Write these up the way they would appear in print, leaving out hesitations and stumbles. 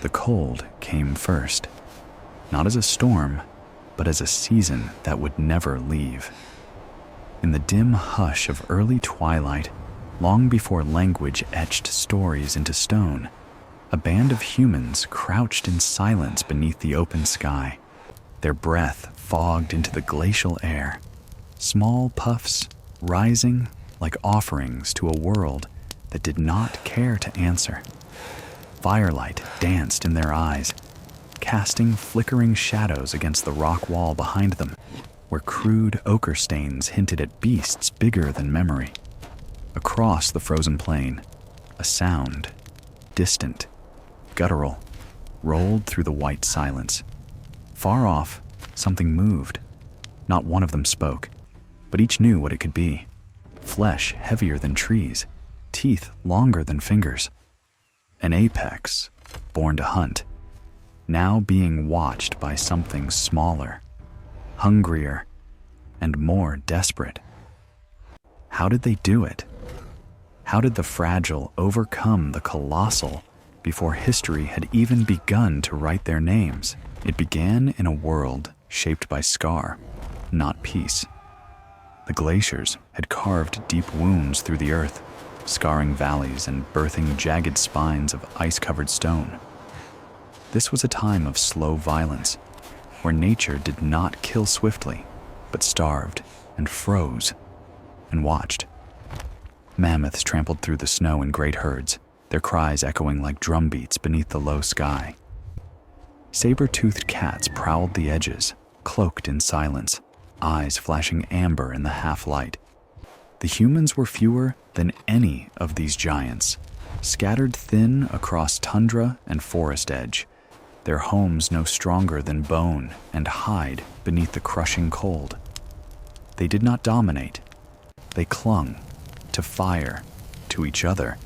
The cold came first, not as a storm, but as a season that would never leave. In the dim hush of early twilight, long before language etched stories into stone, a band of humans crouched in silence beneath the open sky, their breath fogged into the glacial air, small puffs rising like offerings to a world that did not care to answer. Firelight danced in their eyes, casting flickering shadows against the rock wall behind them, where crude ochre stains hinted at beasts bigger than memory. Across the frozen plain, a sound, distant, guttural, rolled through the white silence. Far off, something moved. Not one of them spoke, but each knew what it could be. Flesh heavier than trees, teeth longer than fingers. An apex, born to hunt, now being watched by something smaller, hungrier, and more desperate. How did they do it? How did the fragile overcome the colossal before history had even begun to write their names? It began in a world shaped by scar, not peace. The glaciers had carved deep wounds through the earth, scarring valleys and birthing jagged spines of ice-covered stone. This was a time of slow violence, where nature did not kill swiftly, but starved and froze and watched. Mammoths trampled through the snow in great herds, their cries echoing like drumbeats beneath the low sky. Saber-toothed cats prowled the edges, cloaked in silence, eyes flashing amber in the half-light. The humans were fewer than any of these giants, scattered thin across tundra and forest edge, their homes no stronger than bone and hide beneath the crushing cold. They did not dominate. They clung to fire, to each other,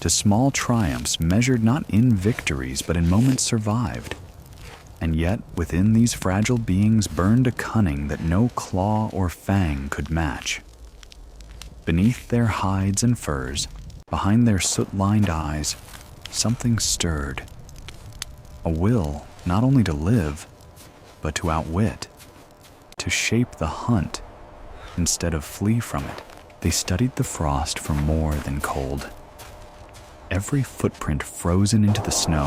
to small triumphs measured not in victories but in moments survived. And yet, within these fragile beings burned a cunning that no claw or fang could match. Beneath their hides and furs, behind their soot-lined eyes, something stirred. A will not only to live, but to outwit, to shape the hunt instead of flee from it. They studied the frost for more than cold. Every footprint frozen into the snow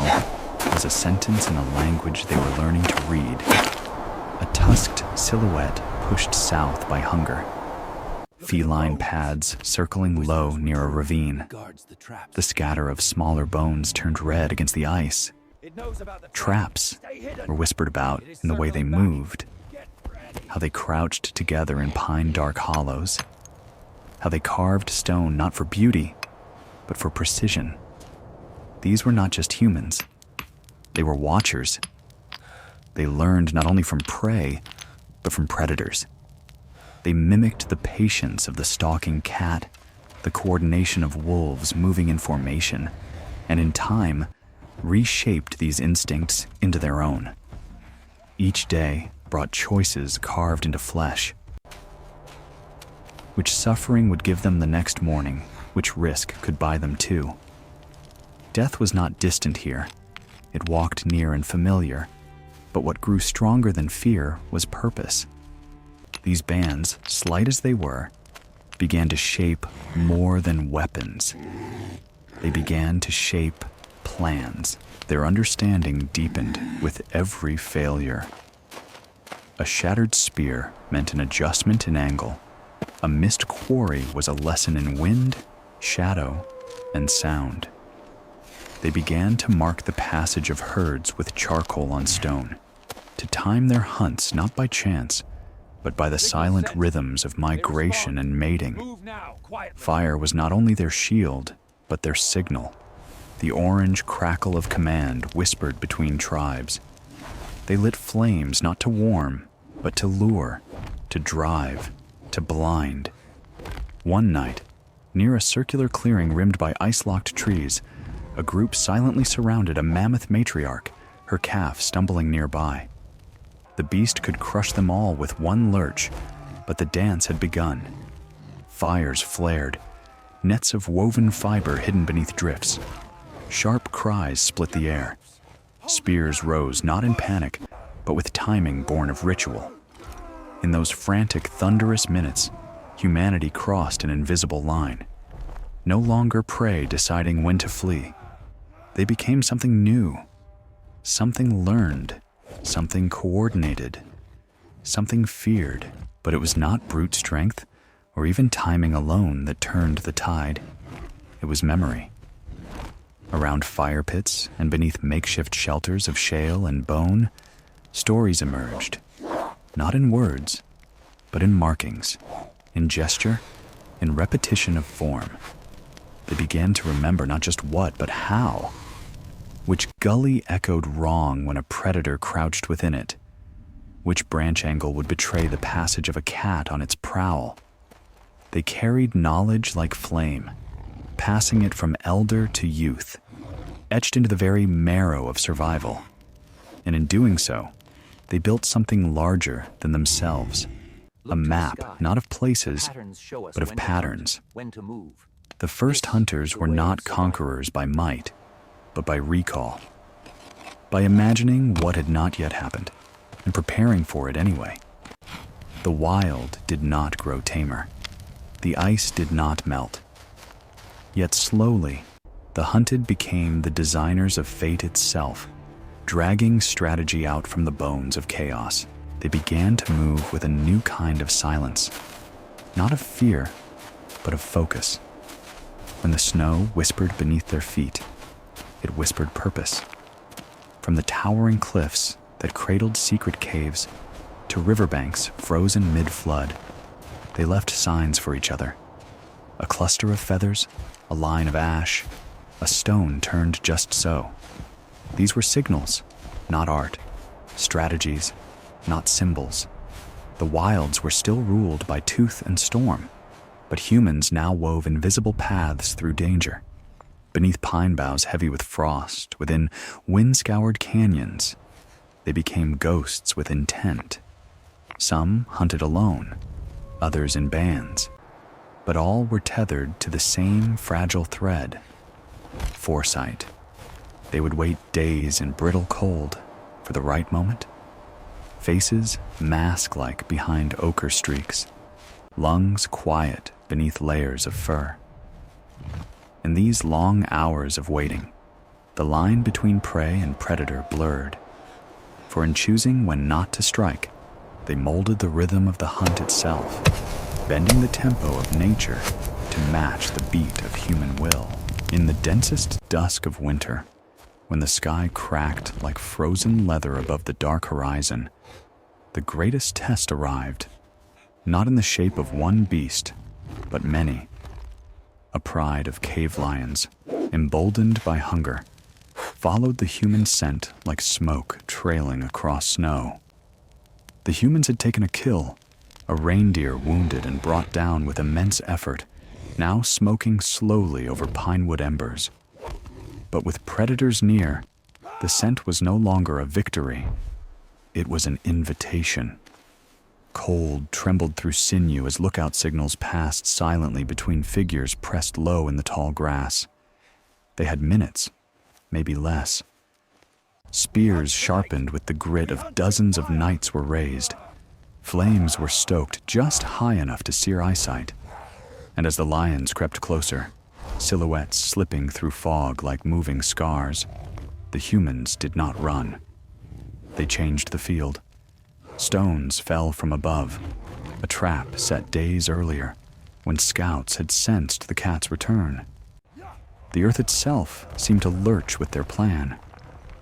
was a sentence in a language they were learning to read. A tusked silhouette pushed south by hunger. Feline pads circling low near a ravine. The scatter of smaller bones turned red against the ice. Traps were whispered about in the way they moved, how they crouched together in pine-dark hollows, how they carved stone not for beauty, but for precision. These were not just humans. They were watchers. They learned not only from prey, but from predators. They mimicked the patience of the stalking cat, the coordination of wolves moving in formation, and in time, reshaped these instincts into their own. Each day brought choices carved into flesh. Which suffering would give them the next morning, which risk could buy them too. Death was not distant here. It walked near and familiar, but what grew stronger than fear was purpose. These bands, slight as they were, began to shape more than weapons. They began to shape plans. Their understanding deepened with every failure. A shattered spear meant an adjustment in angle. A missed quarry was a lesson in wind, shadow, and sound. They began to mark the passage of herds with charcoal on stone, to time their hunts not by chance, but by the silent rhythms of migration and mating. Fire was not only their shield, but their signal. The orange crackle of command whispered between tribes. They lit flames not to warm, but to lure, to drive, to blind. One night, near a circular clearing rimmed by ice-locked trees, a group silently surrounded a mammoth matriarch, her calf stumbling nearby. The beast could crush them all with one lurch, but the dance had begun. Fires flared, nets of woven fiber hidden beneath drifts. Sharp cries split the air. Spears rose not in panic, but with timing born of ritual. In those frantic, thunderous minutes, humanity crossed an invisible line. No longer prey deciding when to flee. They became something new, something learned, something coordinated, something feared. But it was not brute strength or even timing alone that turned the tide. It was memory. Around fire pits and beneath makeshift shelters of shale and bone, stories emerged, not in words, but in markings, in gesture, in repetition of form. They began to remember not just what, but how. Which gully echoed wrong when a predator crouched within it? Which branch angle would betray the passage of a cat on its prowl? They carried knowledge like flame, passing it from elder to youth, etched into the very marrow of survival. And in doing so, they built something larger than themselves, a map not of places, but of patterns. The first hunters were not conquerors by might, but by recall, by imagining what had not yet happened, and preparing for it anyway. The wild did not grow tamer. The ice did not melt. Yet slowly, the hunted became the designers of fate itself, dragging strategy out from the bones of chaos. They began to move with a new kind of silence, not of fear, but of focus. When the snow whispered beneath their feet, it whispered purpose. From the towering cliffs that cradled secret caves to riverbanks frozen mid-flood, they left signs for each other. A cluster of feathers, a line of ash, a stone turned just so. These were signals, not art, strategies, not symbols. The wilds were still ruled by tooth and storm, but humans now wove invisible paths through danger. Beneath pine boughs heavy with frost, within wind-scoured canyons, they became ghosts with intent. Some hunted alone, others in bands, but all were tethered to the same fragile thread: foresight. They would wait days in brittle cold for the right moment. Faces mask-like behind ochre streaks, lungs quiet beneath layers of fur. In these long hours of waiting, the line between prey and predator blurred. For in choosing when not to strike, they molded the rhythm of the hunt itself, bending the tempo of nature to match the beat of human will. In the densest dusk of winter, when the sky cracked like frozen leather above the dark horizon, the greatest test arrived, not in the shape of one beast, but many. A pride of cave lions, emboldened by hunger, followed the human scent like smoke trailing across snow. The humans had taken a kill, a reindeer wounded and brought down with immense effort, now smoking slowly over pinewood embers. But with predators near, the scent was no longer a victory. It was an invitation. Cold trembled through sinew as lookout signals passed silently between figures pressed low in the tall grass. They had minutes, maybe less. Spears sharpened with the grit of dozens of knights were raised. Flames were stoked just high enough to sear eyesight. And as the lions crept closer, silhouettes slipping through fog like moving scars, the humans did not run. They changed the field. Stones fell from above, a trap set days earlier, when scouts had sensed the cat's return. The earth itself seemed to lurch with their plan.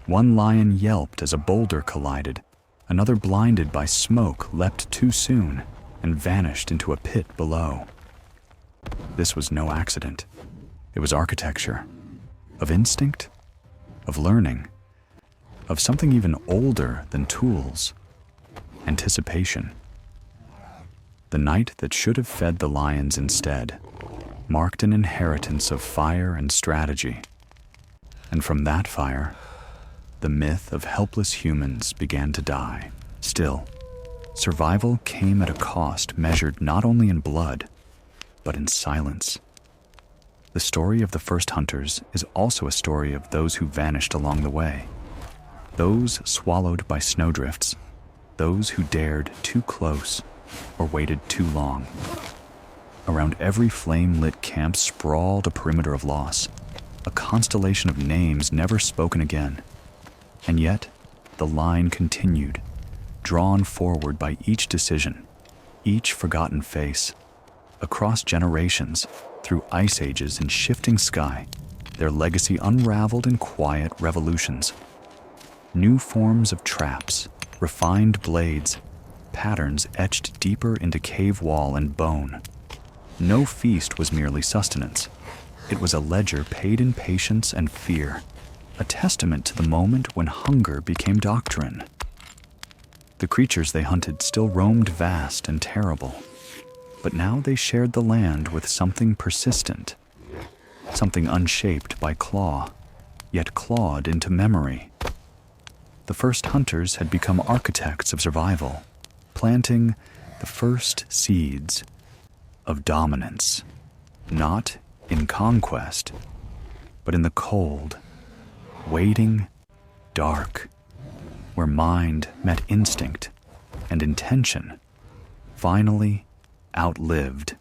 One lion yelped as a boulder collided. Another, blinded by smoke, leapt too soon and vanished into a pit below. This was no accident. It was architecture, of instinct, of learning, of something even older than tools: anticipation. The night that should have fed the lions instead marked an inheritance of fire and strategy. And from that fire, the myth of helpless humans began to die. Still, survival came at a cost measured not only in blood, but in silence. The story of the first hunters is also a story of those who vanished along the way. those swallowed by snowdrifts, those who dared too close or waited too long. Around every flame-lit camp sprawled a perimeter of loss, a constellation of names never spoken again. And yet, the line continued, drawn forward by each decision, each forgotten face. Across generations, through ice ages and shifting sky, their legacy unraveled in quiet revolutions. New forms of traps, refined blades, patterns etched deeper into cave wall and bone. No feast was merely sustenance. It was a ledger paid in patience and fear, a testament to the moment when hunger became doctrine. The creatures they hunted still roamed vast and terrible, but now they shared the land with something persistent, something unshaped by claw, yet clawed into memory. The first hunters had become architects of survival, planting the first seeds of dominance, not in conquest, but in the cold, waiting, dark, where mind met instinct and intention, finally outlived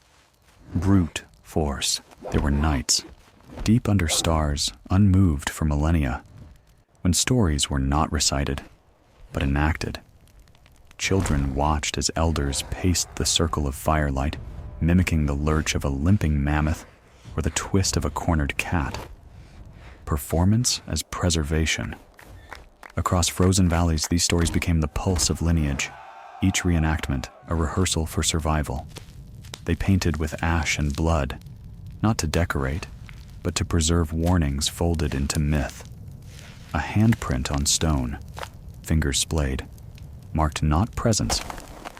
brute force. There were nights, deep under stars, unmoved for millennia, when stories were not recited, but enacted. Children watched as elders paced the circle of firelight, mimicking the lurch of a limping mammoth or the twist of a cornered cat. Performance as preservation. Across frozen valleys, these stories became the pulse of lineage, each reenactment a rehearsal for survival. They painted with ash and blood, not to decorate, but to preserve warnings folded into myth. A handprint on stone, fingers splayed, marked not presence,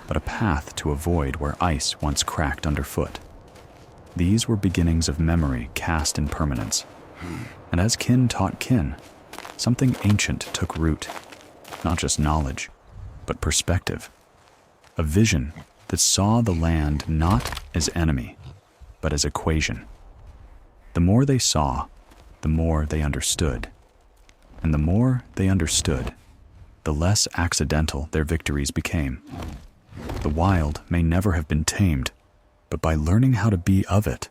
but a path to avoid where ice once cracked underfoot. These were beginnings of memory cast in permanence. And as kin taught kin, something ancient took root, not just knowledge, but perspective. A vision that saw the land not as enemy, but as equation. The more they saw, the more they understood. And the more they understood, the less accidental their victories became. The wild may never have been tamed, but by learning how to be of it,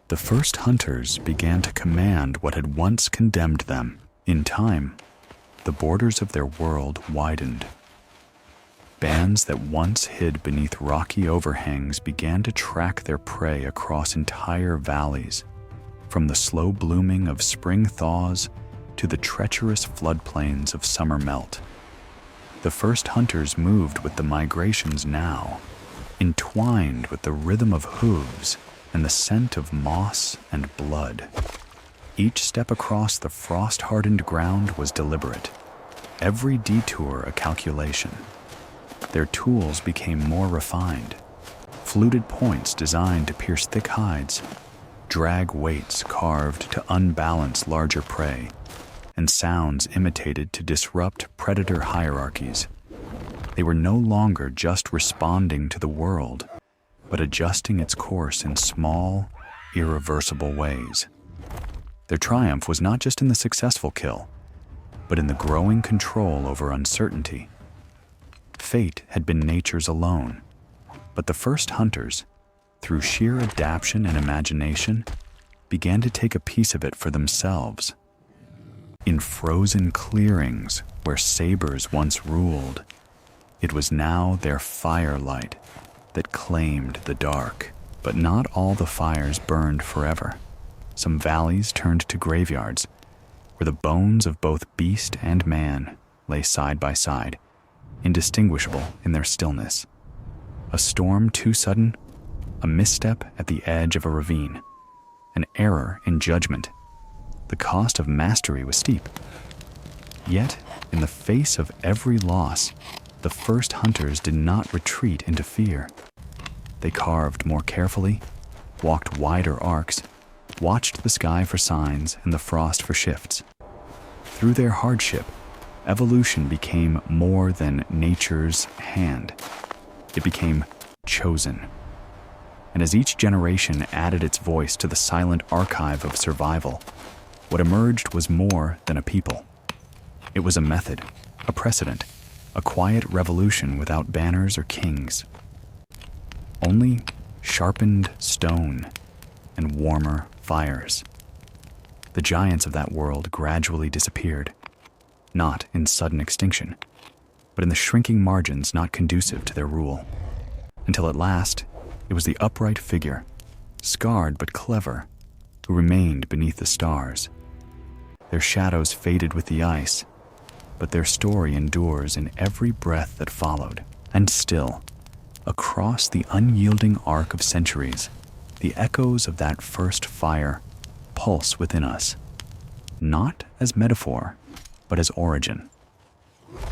the first hunters began to command what had once condemned them. In time, the borders of their world widened. Bands that once hid beneath rocky overhangs began to track their prey across entire valleys, from the slow blooming of spring thaws to the treacherous floodplains of summer melt. The first hunters moved with the migrations now, entwined with the rhythm of hooves and the scent of moss and blood. Each step across the frost-hardened ground was deliberate, every detour a calculation. Their tools became more refined, fluted points designed to pierce thick hides, drag weights carved to unbalance larger prey, and sounds imitated to disrupt predator hierarchies. They were no longer just responding to the world, but adjusting its course in small, irreversible ways. Their triumph was not just in the successful kill, but in the growing control over uncertainty. Fate had been nature's alone, but the first hunters, through sheer adaptation and imagination, began to take a piece of it for themselves. In frozen clearings where sabers once ruled, it was now their firelight that claimed the dark. But not all the fires burned forever. Some valleys turned to graveyards, where the bones of both beast and man lay side by side, indistinguishable in their stillness. A storm too sudden, a misstep at the edge of a ravine, an error in judgment. The cost of mastery was steep. Yet, in the face of every loss, the first hunters did not retreat into fear. They carved more carefully, walked wider arcs, watched the sky for signs and the frost for shifts. Through their hardship, evolution became more than nature's hand. It became chosen. And as each generation added its voice to the silent archive of survival, what emerged was more than a people. It was a method, a precedent, a quiet revolution without banners or kings. Only sharpened stone and warmer fires. The giants of that world gradually disappeared, not in sudden extinction, but in the shrinking margins not conducive to their rule, until at last it was the upright figure, scarred but clever, who remained beneath the stars. Their shadows faded with the ice, but their story endures in every breath that followed. And still, across the unyielding arc of centuries, the echoes of that first fire pulse within us, not as metaphor, but as origin.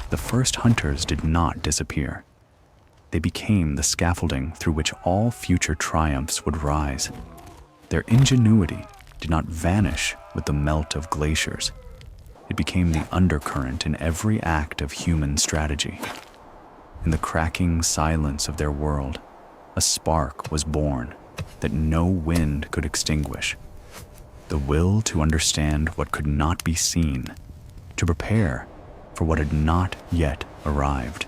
The first hunters did not disappear. They became the scaffolding through which all future triumphs would rise. Their ingenuity did not vanish with the melt of glaciers. It became the undercurrent in every act of human strategy. In the cracking silence of their world, a spark was born that no wind could extinguish. The will to understand what could not be seen, to prepare for what had not yet arrived.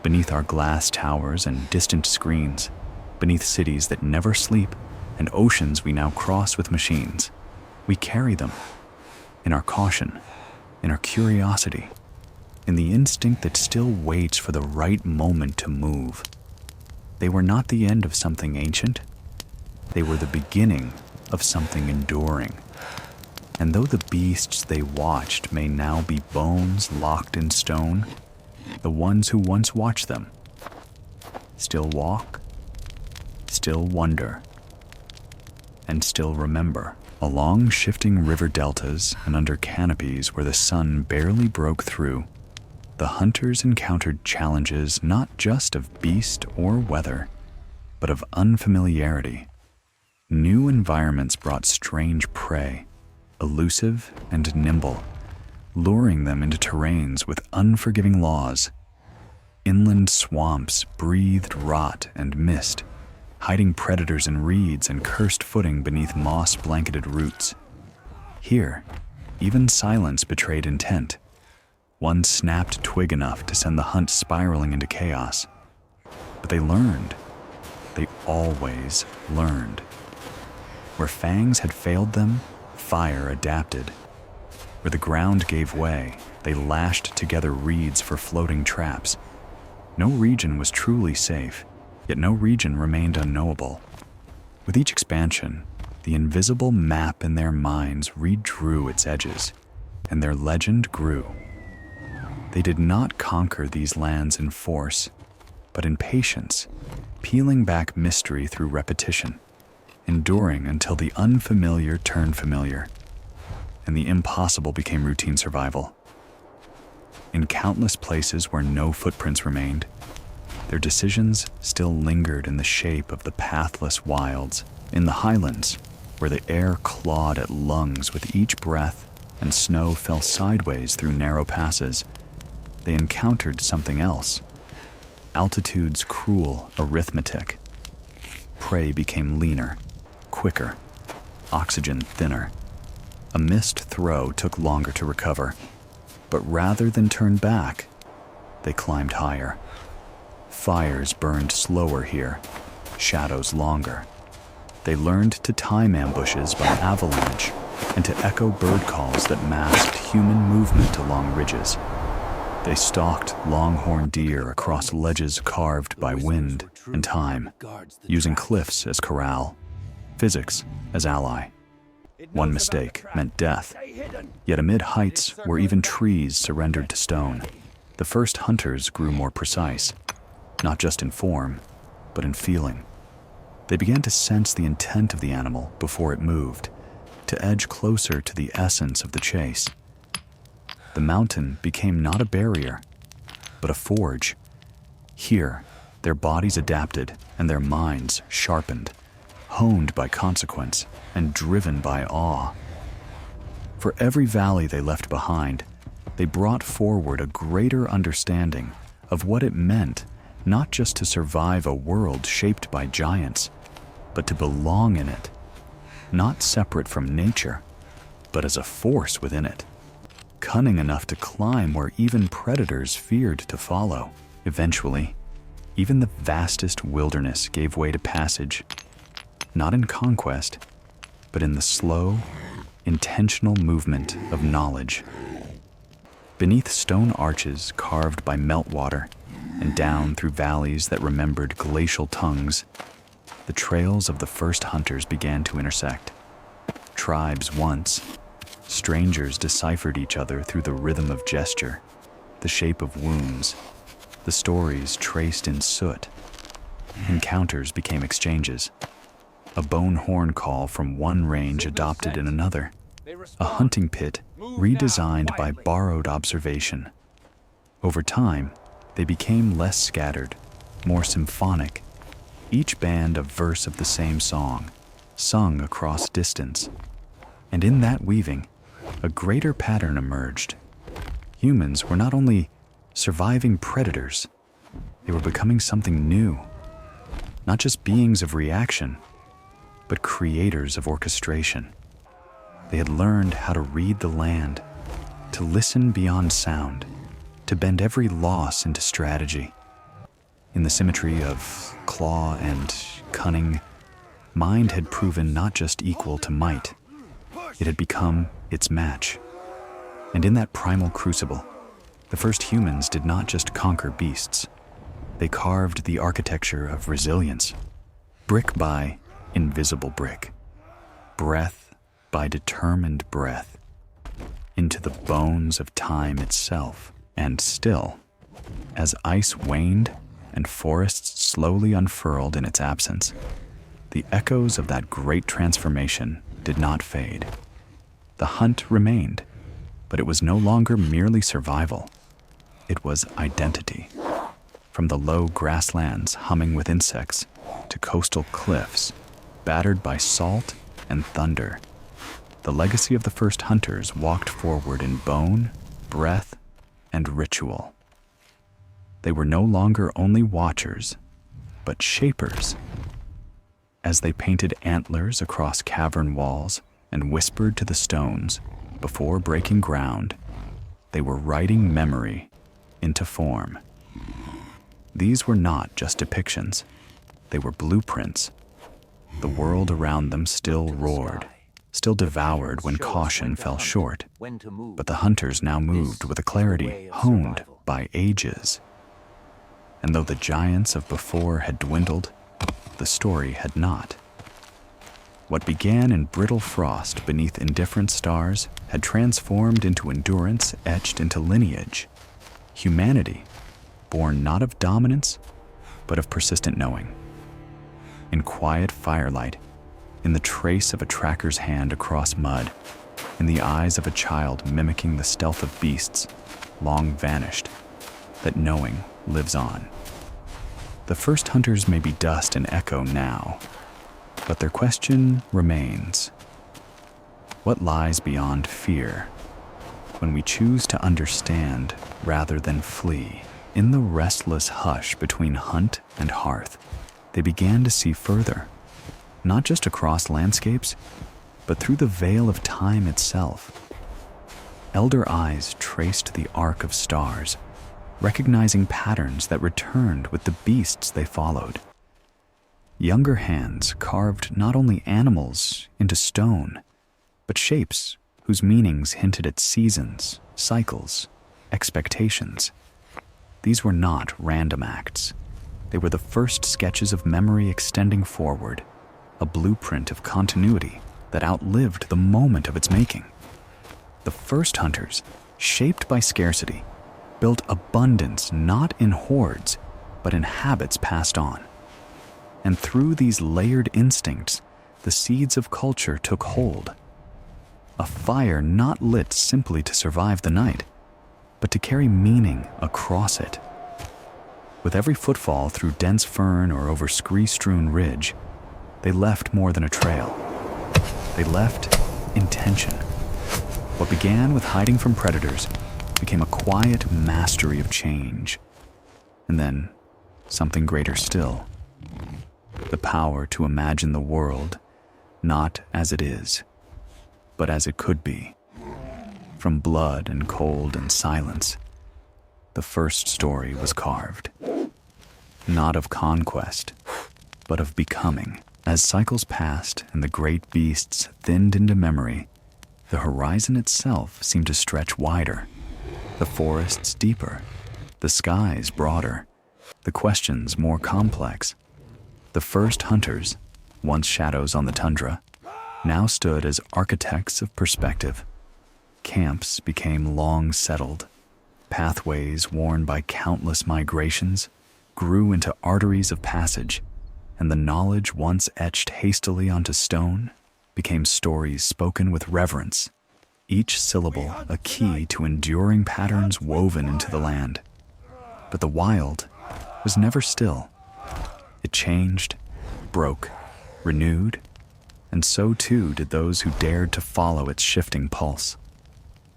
Beneath our glass towers and distant screens, beneath cities that never sleep and oceans we now cross with machines, we carry them in our caution, in our curiosity, in the instinct that still waits for the right moment to move. They were not the end of something ancient. They were the beginning of something enduring. And though the beasts they watched may now be bones locked in stone, the ones who once watched them still walk, still wonder, and still remember. Along shifting river deltas and under canopies where the sun barely broke through, the hunters encountered challenges not just of beast or weather, but of unfamiliarity. New environments brought strange prey, elusive and nimble, luring them into terrains with unforgiving laws. Inland swamps breathed rot and mist, hiding predators in reeds and cursed footing beneath moss-blanketed roots. Here, even silence betrayed intent. One snapped twig enough to send the hunt spiraling into chaos. But they learned. They always learned. Where fangs had failed them, fire adapted. Where the ground gave way, they lashed together reeds for floating traps. No region was truly safe, yet no region remained unknowable. With each expansion, the invisible map in their minds redrew its edges, and their legend grew. They did not conquer these lands in force, but in patience, peeling back mystery through repetition, enduring until the unfamiliar turned familiar, and the impossible became routine survival. In countless places where no footprints remained, their decisions still lingered in the shape of the pathless wilds. In the highlands, where the air clawed at lungs with each breath and snow fell sideways through narrow passes, they encountered something else. Altitude's cruel arithmetic. Prey became leaner, quicker, oxygen thinner. A missed throw took longer to recover, but rather than turn back, they climbed higher. Fires burned slower here, shadows longer. They learned to time ambushes by avalanche and to echo bird calls that masked human movement along ridges. They stalked longhorn deer across ledges carved by wind and time, using cliffs as corral, physics as ally. One mistake meant death, yet amid heights where even trees surrendered to stone, the first hunters grew more precise, not just in form, but in feeling. They began to sense the intent of the animal before it moved, to edge closer to the essence of the chase. The mountain became not a barrier, but a forge. Here, their bodies adapted and their minds sharpened, honed by consequence and driven by awe. For every valley they left behind, they brought forward a greater understanding of what it meant not just to survive a world shaped by giants, but to belong in it, not separate from nature, but as a force within it. cunning enough to climb where even predators feared to follow. Eventually, even the vastest wilderness gave way to passage, not in conquest, but in the slow, intentional movement of knowledge. Beneath stone arches carved by meltwater and down through valleys that remembered glacial tongues, the trails of the first hunters began to intersect. Tribes once, strangers deciphered each other through the rhythm of gesture, the shape of wounds, the stories traced in soot. Encounters became exchanges. A bone horn call from one range adopted in another. A hunting pit redesigned by borrowed observation. Over time, they became less scattered, more symphonic, each band a verse of the same song, sung across distance. And in that weaving, a greater pattern emerged. Humans were not only surviving predators, they were becoming something new. Not just beings of reaction, but creators of orchestration. They had learned how to read the land, to listen beyond sound, to bend every loss into strategy. In the symmetry of claw and cunning, mind had proven not just equal to might, it had become its match. And in that primal crucible, the first humans did not just conquer beasts. They carved the architecture of resilience, brick by invisible brick, breath by determined breath, into the bones of time itself. And still, as ice waned and forests slowly unfurled in its absence, the echoes of that great transformation did not fade. The hunt remained, but it was no longer merely survival. It was identity. From the low grasslands humming with insects to coastal cliffs battered by salt and thunder, the legacy of the first hunters walked forward in bone, breath, and ritual. They were no longer only watchers, but shapers. As they painted antlers across cavern walls and whispered to the stones before breaking ground, they were writing memory into form. These were not just depictions, they were blueprints. The world around them still roared, still devoured when caution fell short, but the hunters now moved with a clarity honed by ages. And though the giants of before had dwindled, the story had not. What began in brittle frost beneath indifferent stars had transformed into endurance etched into lineage. Humanity, born not of dominance, but of persistent knowing. In quiet firelight, in the trace of a tracker's hand across mud, in the eyes of a child mimicking the stealth of beasts long vanished, that knowing lives on. The first hunters may be dust and echo now, but their question remains. What lies beyond fear when we choose to understand rather than flee? In the restless hush between hunt and hearth, they began to see further, not just across landscapes, but through the veil of time itself. Elder eyes traced the arc of stars, recognizing patterns that returned with the beasts they followed. Younger hands carved not only animals into stone, but shapes whose meanings hinted at seasons, cycles, expectations. These were not random acts. They were the first sketches of memory extending forward, a blueprint of continuity that outlived the moment of its making. The first hunters, shaped by scarcity, built abundance not in hordes, but in habits passed on. And through these layered instincts, the seeds of culture took hold. A fire not lit simply to survive the night, but to carry meaning across it. With every footfall through dense fern or over scree-strewn ridge, they left more than a trail. They left intention. What began with hiding from predators became a quiet mastery of change. And then, something greater still. The power to imagine the world not as it is, but as it could be. from blood and cold and silence, the first story was carved. Not of conquest, but of becoming. As cycles passed and the great beasts thinned into memory, the horizon itself seemed to stretch wider, the forests deeper, the skies broader, the questions more complex. The first hunters, once shadows on the tundra, now stood as architects of perspective. Camps became long settled. Pathways worn by countless migrations grew into arteries of passage, and the knowledge once etched hastily onto stone became stories spoken with reverence, each syllable a key to enduring patterns woven into the land. But the wild was never still. It changed, broke, renewed, and so too did those who dared to follow its shifting pulse.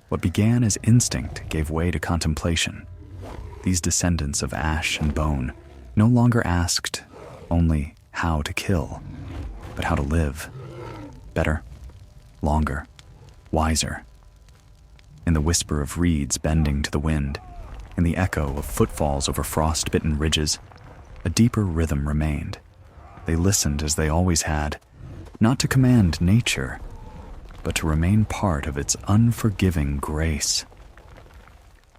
What began as instinct gave way to contemplation. These descendants of ash and bone no longer asked only how to kill, but how to live. Better, longer, wiser. In the whisper of reeds bending to the wind, in the echo of footfalls over frost-bitten ridges, a deeper rhythm remained. They listened as they always had, not to command nature, but to remain part of its unforgiving grace.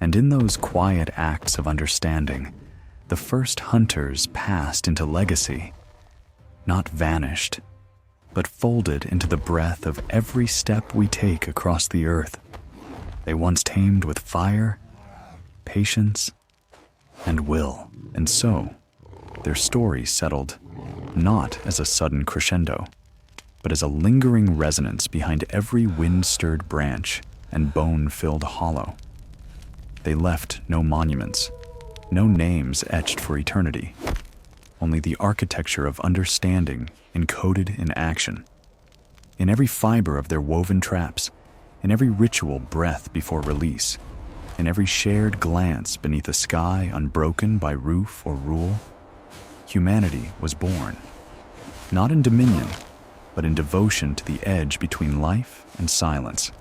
And in those quiet acts of understanding, the first hunters passed into legacy, not vanished, but folded into the breath of every step we take across the earth. They once tamed with fire, patience, and will, and so their story settled not as a sudden crescendo, but as a lingering resonance behind every wind-stirred branch and bone-filled hollow. They left no monuments, no names etched for eternity, only the architecture of understanding encoded in action. In every fiber of their woven traps, in every ritual breath before release, in every shared glance beneath a sky unbroken by roof or rule, humanity was born, not in dominion, but in devotion to the edge between life and silence.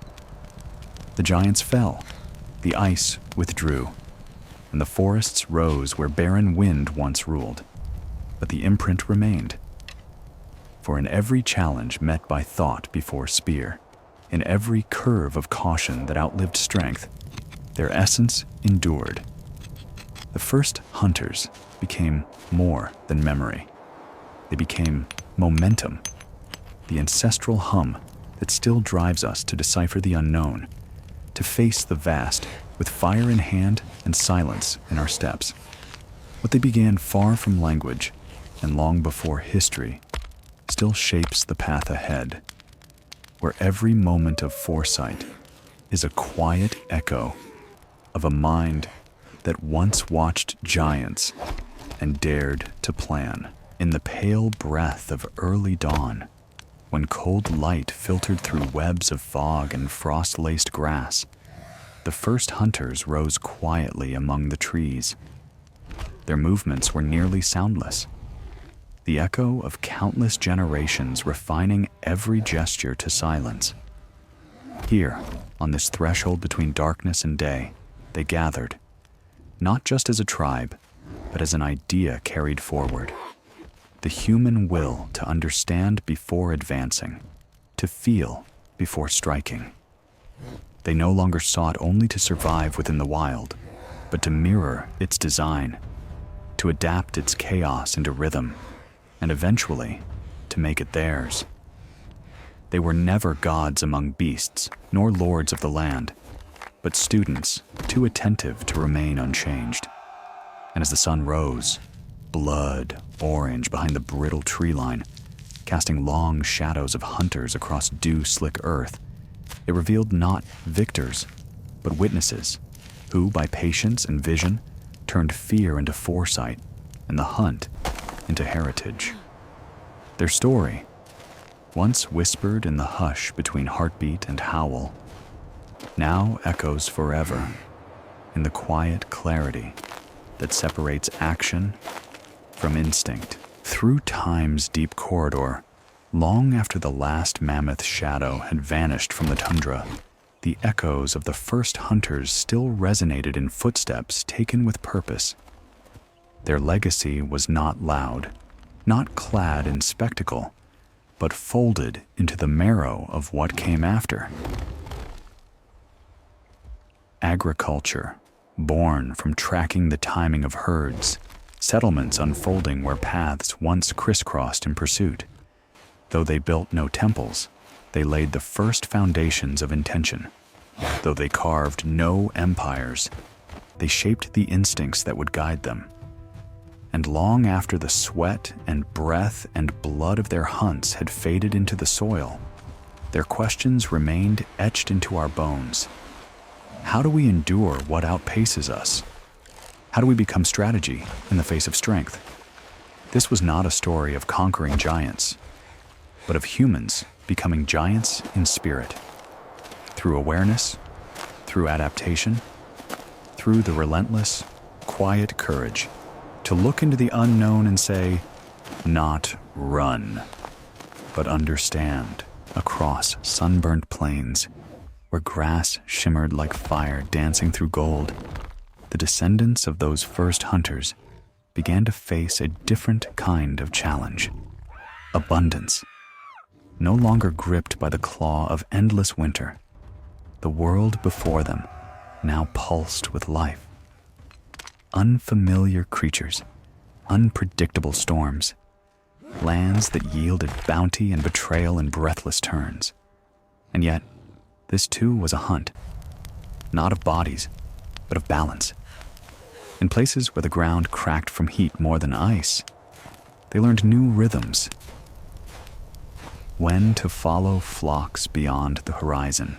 The giants fell, the ice withdrew, and the forests rose where barren wind once ruled. But the imprint remained. For in every challenge met by thought before spear, in every curve of caution that outlived strength, their essence endured. The first hunters became more than memory. They became momentum, the ancestral hum that still drives us to decipher the unknown, to face the vast with fire in hand and silence in our steps. What they began far from language and long before history still shapes the path ahead, where every moment of foresight is a quiet echo of a mind that once watched giants and dared to plan. In the pale breath of early dawn, when cold light filtered through webs of fog and frost-laced grass, the first hunters rose quietly among the trees. Their movements were nearly soundless, the echo of countless generations refining every gesture to silence. Here, on this threshold between darkness and day, they gathered, not just as a tribe, but as an idea carried forward. The human will to understand before advancing, to feel before striking. They no longer sought only to survive within the wild, but to mirror its design, to adapt its chaos into rhythm, and eventually to make it theirs. They were never gods among beasts, nor lords of the land, but students too attentive to remain unchanged. And as the sun rose, blood orange behind the brittle tree line, casting long shadows of hunters across dew-slick earth, it revealed not victors, but witnesses, who by patience and vision turned fear into foresight and the hunt into heritage. Their story, once whispered in the hush between heartbeat and howl, now echoes forever in the quiet clarity that separates action from instinct. Through time's deep corridor, long after the last mammoth shadow had vanished from the tundra, the echoes of the first hunters still resonated in footsteps taken with purpose. Their legacy was not loud, not clad in spectacle, but folded into the marrow of what came after. Agriculture, born from tracking the timing of herds, settlements unfolding where paths once crisscrossed in pursuit. Though they built no temples, they laid the first foundations of intention. Though they carved no empires, they shaped the instincts that would guide them. And long after the sweat and breath and blood of their hunts had faded into the soil, their questions remained etched into our bones. How do we endure what outpaces us? How do we become strategy in the face of strength? This was not a story of conquering giants, but of humans becoming giants in spirit. Through awareness, through adaptation, through the relentless, quiet courage to look into the unknown and say, not run, but understand across sunburnt plains where grass shimmered like fire dancing through gold. The descendants of those first hunters began to face a different kind of challenge. Abundance. No longer gripped by the claw of endless winter, the world before them now pulsed with life. Unfamiliar creatures, unpredictable storms, lands that yielded bounty and betrayal in breathless turns. And yet, this too was a hunt, not of bodies, but of balance. In places where the ground cracked from heat more than ice, they learned new rhythms. When to follow flocks beyond the horizon,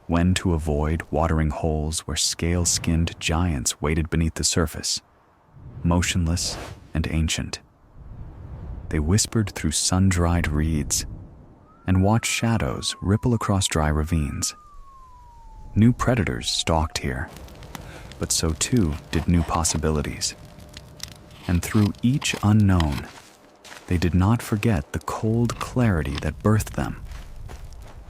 when to avoid watering holes where scale-skinned giants waited beneath the surface, motionless and ancient. They whispered through sun-dried reeds and watched shadows ripple across dry ravines. New predators stalked here, but so too did new possibilities. And through each unknown, they did not forget the cold clarity that birthed them.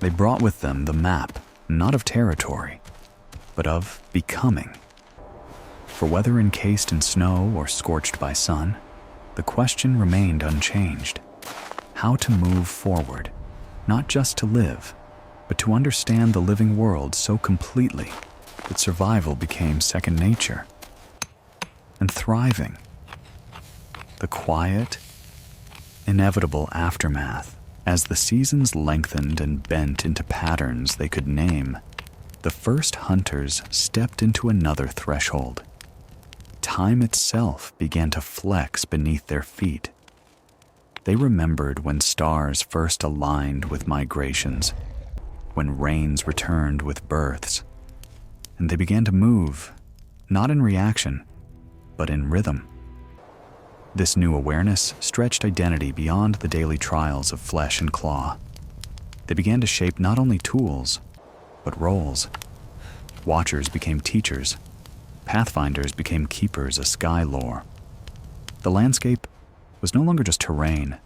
They brought with them the map, not of territory, but of becoming. For whether encased in snow or scorched by sun, the question remained unchanged: how to move forward, not just to live, but to understand the living world so completely that survival became second nature. And thriving, the quiet, inevitable aftermath. As the seasons lengthened and bent into patterns they could name, the first hunters stepped into another threshold. Time itself began to flex beneath their feet. They remembered when stars first aligned with migrations, when rains returned with births, and they began to move, not in reaction, but in rhythm. This new awareness stretched identity beyond the daily trials of flesh and claw. They began to shape not only tools, but roles. Watchers became teachers. Pathfinders became keepers of sky lore. The landscape was no longer just terrain,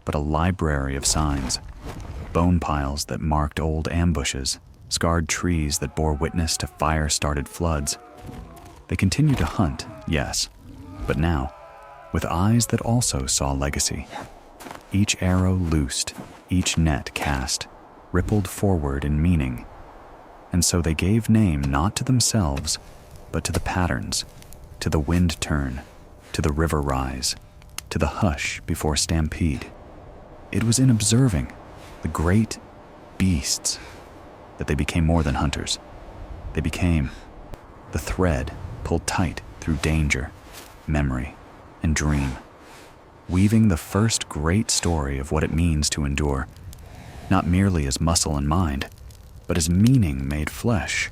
but a library of signs. Bone piles that marked old ambushes, scarred trees that bore witness to fire-started floods. They continued to hunt, yes, but now, with eyes that also saw legacy. Each arrow loosed, each net cast, rippled forward in meaning. And so they gave name not to themselves, but to the patterns, to the wind turn, to the river rise, to the hush before stampede. It was in observing the great beasts that they became more than hunters. They became the thread pulled tight through danger, memory, and dream, weaving the first great story of what it means to endure, not merely as muscle and mind, but as meaning made flesh,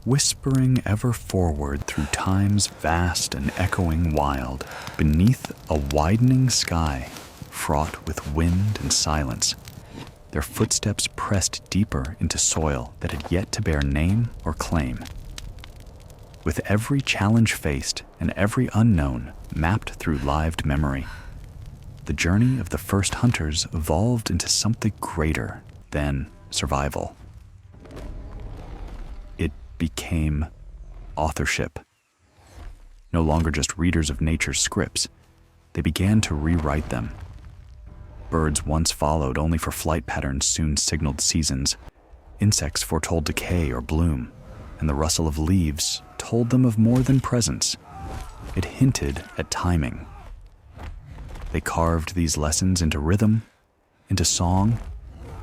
whispering ever forward through time's vast and echoing wild, beneath a widening sky fraught with wind and silence. Their footsteps pressed deeper into soil that had yet to bear name or claim. With every challenge faced and every unknown mapped through lived memory, the journey of the first hunters evolved into something greater than survival. became authorship. No longer just readers of nature's scripts, they began to rewrite them. Birds once followed only for flight patterns soon signaled seasons. Insects foretold decay or bloom, and the rustle of leaves told them of more than presence. It hinted at timing. They carved these lessons into rhythm, into song,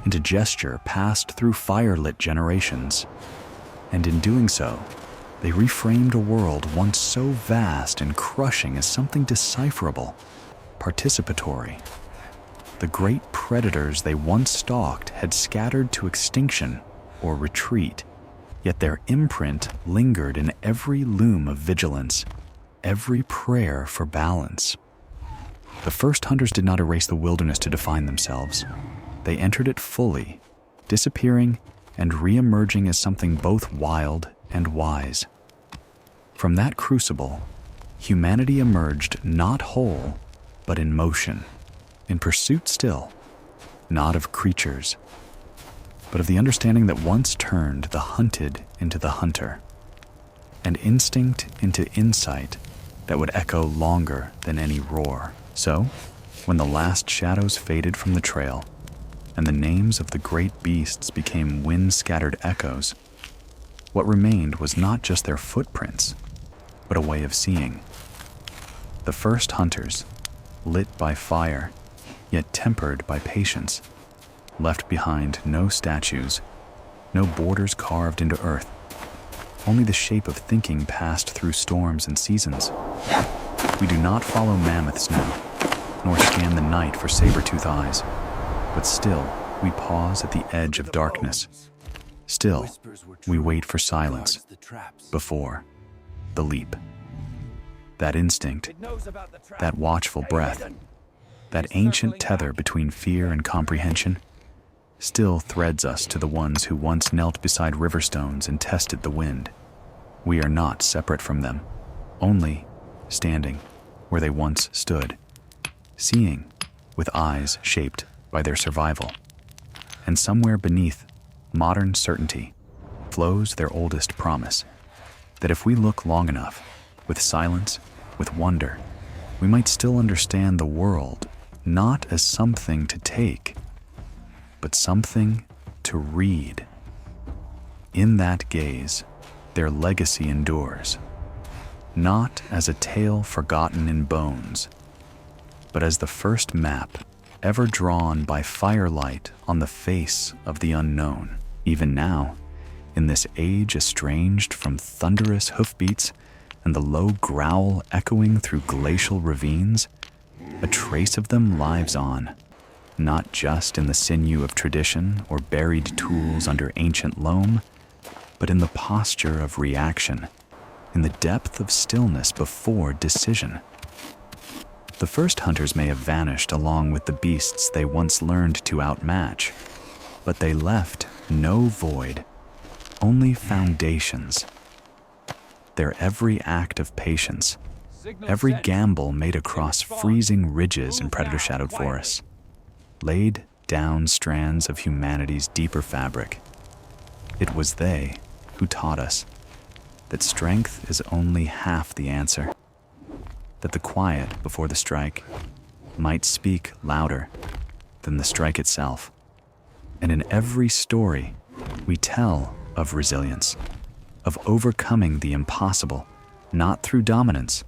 into gesture passed through firelit generations. And in doing so, they reframed a world once so vast and crushing as something decipherable, participatory. The great predators they once stalked had scattered to extinction or retreat, yet their imprint lingered in every loom of vigilance, every prayer for balance. The first hunters did not erase the wilderness to define themselves. They entered it fully, disappearing and re-emerging as something both wild and wise. From that crucible, humanity emerged not whole, but in motion, in pursuit still, not of creatures, but of the understanding that once turned the hunted into the hunter, and instinct into insight that would echo longer than any roar. So, when the last shadows faded from the trail, and the names of the great beasts became wind-scattered echoes, what remained was not just their footprints, but a way of seeing. The first hunters, lit by fire, yet tempered by patience, left behind no statues, no borders carved into earth, only the shape of thinking passed through storms and seasons. We do not follow mammoths now, nor scan the night for saber-toothed eyes, but still we pause at the edge of darkness. Still, we wait for silence before the leap. That instinct, that watchful breath, that ancient tether between fear and comprehension, still threads us to the ones who once knelt beside river stones and tested the wind. We are not separate from them, only standing where they once stood, seeing with eyes shaped by their survival. And somewhere beneath modern certainty flows their oldest promise, that if we look long enough, with silence, with wonder, we might still understand the world not as something to take, but something to read. In that gaze, their legacy endures, not as a tale forgotten in bones, but as the first map ever drawn by firelight on the face of the unknown. Even now, in this age estranged from thunderous hoofbeats and the low growl echoing through glacial ravines, a trace of them lives on, not just in the sinew of tradition or buried tools under ancient loam, but in the posture of reaction, in the depth of stillness before decision. The first hunters may have vanished along with the beasts they once learned to outmatch, but they left no void, only foundations. Their every act of patience, every gamble made across freezing ridges in predator-shadowed forests, laid down strands of humanity's deeper fabric. It was they who taught us that strength is only half the answer, that the quiet before the strike might speak louder than the strike itself. And in every story, we tell of resilience, of overcoming the impossible, not through dominance,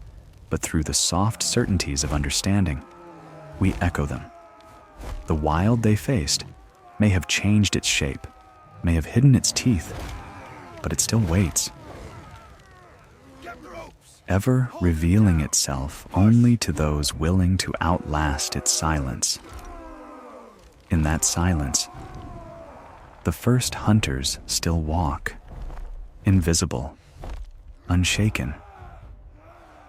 but through the soft certainties of understanding. We echo them. The wild they faced may have changed its shape, may have hidden its teeth, but it still waits, ever revealing itself only to those willing to outlast its silence. In that silence, the first hunters still walk, invisible, unshaken,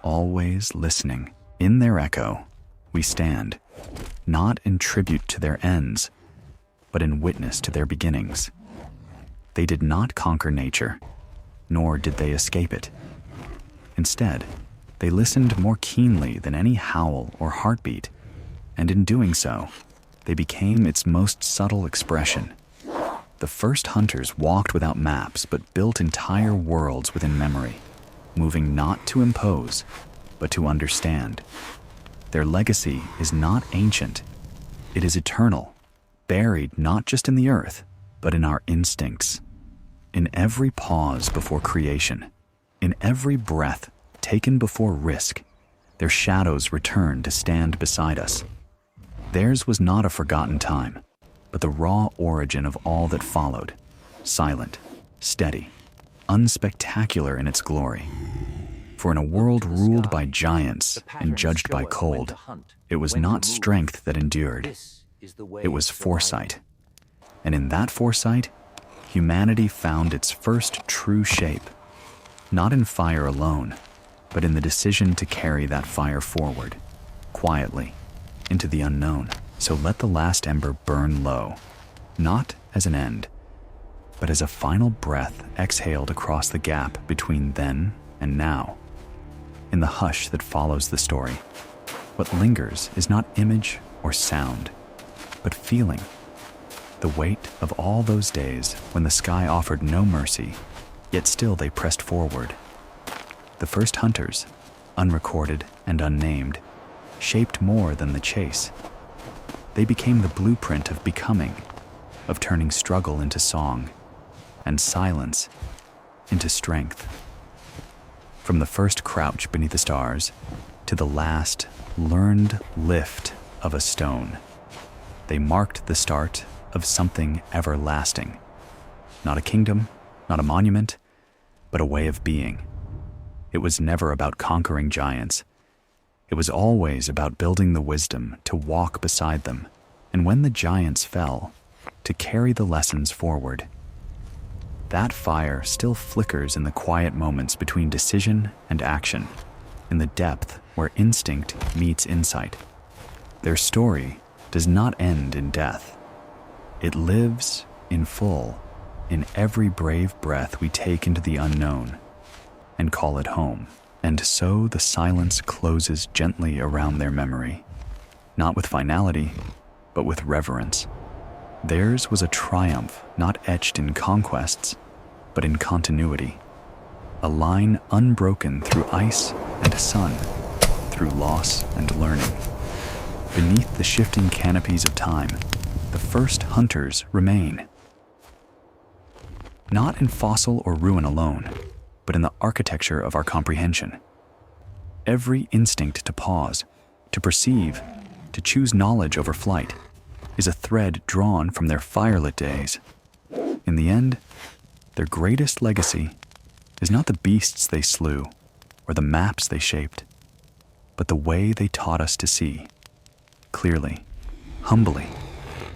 always listening. In their echo, we stand, not in tribute to their ends, but in witness to their beginnings. They did not conquer nature, nor did they escape it. Instead, they listened more keenly than any howl or heartbeat, and in doing so, they became its most subtle expression, The first hunters walked without maps but built entire worlds within memory, moving not to impose, but to understand. Their legacy is not ancient. It is eternal, buried not just in the earth, but in our instincts. In every pause before creation, in every breath taken before risk, their shadows return to stand beside us. Theirs was not a forgotten time, but the raw origin of all that followed, silent, steady, unspectacular in its glory. For in a world ruled by giants and judged by cold, it was not strength that endured. It was foresight. And in that foresight, humanity found its first true shape, not in fire alone, but in the decision to carry that fire forward, quietly, into the unknown. So let the last ember burn low, not as an end, but as a final breath exhaled across the gap between then and now. In the hush that follows the story, what lingers is not image or sound, but feeling. The weight of all those days when the sky offered no mercy, yet still they pressed forward. The first hunters, unrecorded and unnamed, shaped more than the chase. They became the blueprint of becoming, of turning struggle into song, and silence into strength. From the first crouch beneath the stars to the last learned lift of a stone, they marked the start of something everlasting. Not a kingdom, not a monument, but a way of being. It was never about conquering giants. It was always about building the wisdom to walk beside them, and when the giants fell, to carry the lessons forward. That fire still flickers in the quiet moments between decision and action, in the depth where instinct meets insight. Their story does not end in death. It lives in full, in every brave breath we take into the unknown and call it home. And so the silence closes gently around their memory, not with finality, but with reverence. Theirs was a triumph not etched in conquests, but in continuity. A line unbroken through ice and sun, through loss and learning. Beneath the shifting canopies of time, the first hunters remain. Not in fossil or ruin alone, but in the architecture of our comprehension. Every instinct to pause, to perceive, to choose knowledge over flight, is a thread drawn from their firelit days. In the end, their greatest legacy is not the beasts they slew or the maps they shaped, but the way they taught us to see, clearly, humbly,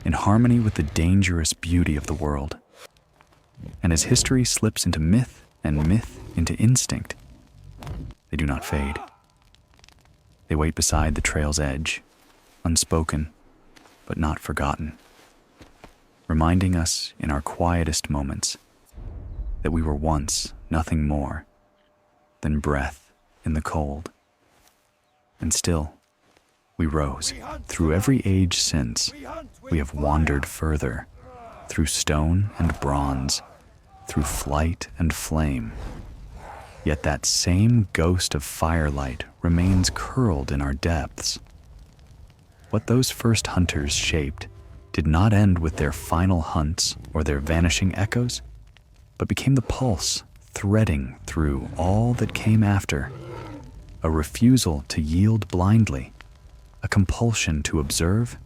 in harmony with the dangerous beauty of the world. And as history slips into myth and myth into instinct, they do not fade. They wait beside the trail's edge, unspoken, but not forgotten, reminding us in our quietest moments that we were once nothing more than breath in the cold. And still, we rose. Through every age since, we have wandered further, through stone and bronze, through flight and flame. Yet that same ghost of firelight remains curled in our depths. What those first hunters shaped did not end with their final hunts or their vanishing echoes, but became the pulse threading through all that came after. A refusal to yield blindly, a compulsion to observe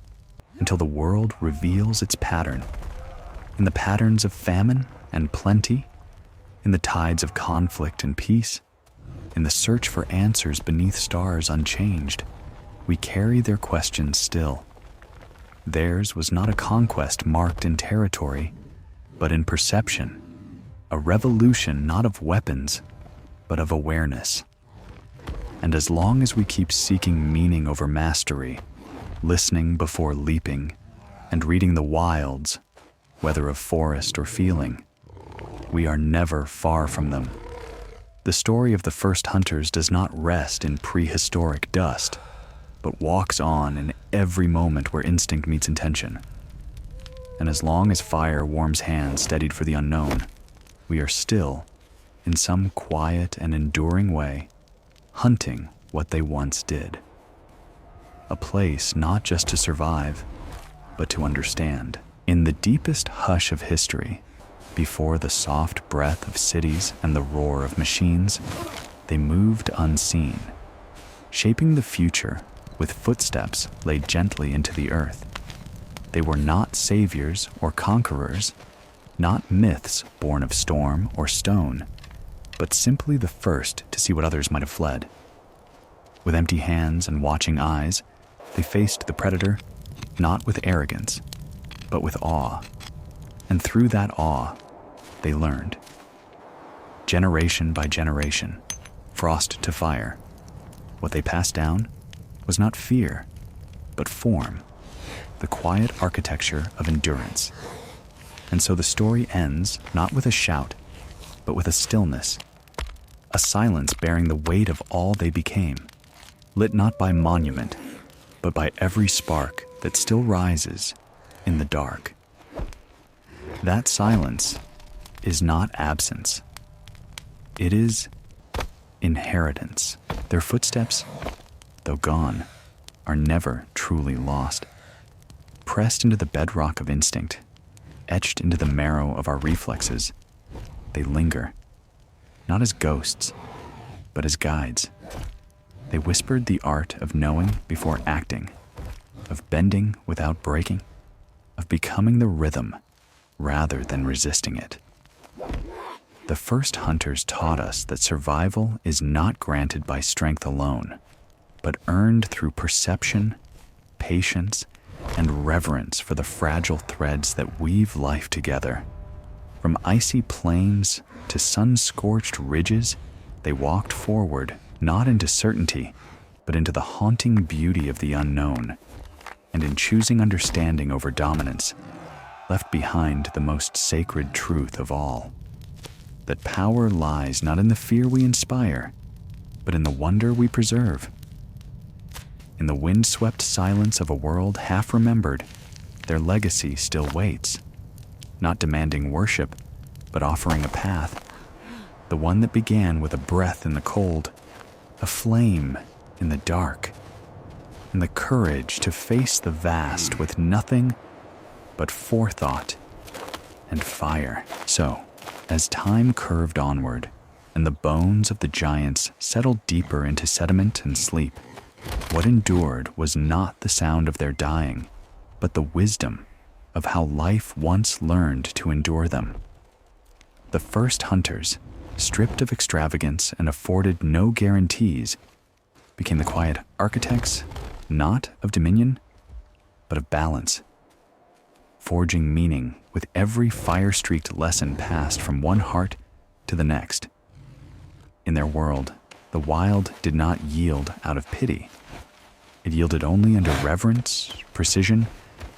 until the world reveals its pattern. In the patterns of famine and plenty, in the tides of conflict and peace, in the search for answers beneath stars unchanged, we carry their questions still. Theirs was not a conquest marked in territory, but in perception, a revolution not of weapons, but of awareness. And as long as we keep seeking meaning over mastery, listening before leaping, and reading the wilds, whether of forest or feeling, we are never far from them. The story of the first hunters does not rest in prehistoric dust, but walks on in every moment where instinct meets intention. And as long as fire warms hands steadied for the unknown, we are still, in some quiet and enduring way, hunting what they once did. A place not just to survive, but to understand. In the deepest hush of history, before the soft breath of cities and the roar of machines, they moved unseen, shaping the future with footsteps laid gently into the earth. They were not saviors or conquerors, not myths born of storm or stone, but simply the first to see what others might have fled. With empty hands and watching eyes, they faced the predator not with arrogance, but with awe. And through that awe, they learned. Generation by generation, frost to fire, what they passed down was not fear, but form, the quiet architecture of endurance. And so the story ends not with a shout, but with a stillness, a silence bearing the weight of all they became, lit not by monument, but by every spark that still rises in the dark. That silence is not absence. It is inheritance. Their footsteps, though gone, are never truly lost. Pressed into the bedrock of instinct, etched into the marrow of our reflexes, they linger, not as ghosts, but as guides. They whispered the art of knowing before acting, of bending without breaking, of becoming the rhythm rather than resisting it. The first hunters taught us that survival is not granted by strength alone, but earned through perception, patience, and reverence for the fragile threads that weave life together. From icy plains to sun-scorched ridges, they walked forward, not into certainty, but into the haunting beauty of the unknown, and in choosing understanding over dominance, left behind the most sacred truth of all, that power lies not in the fear we inspire, but in the wonder we preserve. In the wind-swept silence of a world half remembered, their legacy still waits, not demanding worship, but offering a path, the one that began with a breath in the cold, a flame in the dark, and the courage to face the vast with nothing but forethought and fire. So, as time curved onward, and the bones of the giants settled deeper into sediment and sleep, what endured was not the sound of their dying, but the wisdom of how life once learned to endure them. The first hunters, stripped of extravagance and afforded no guarantees, became the quiet architects, not of dominion, but of balance, forging meaning with every fire-streaked lesson passed from one heart to the next. In their world, the wild did not yield out of pity. It yielded only under reverence, precision,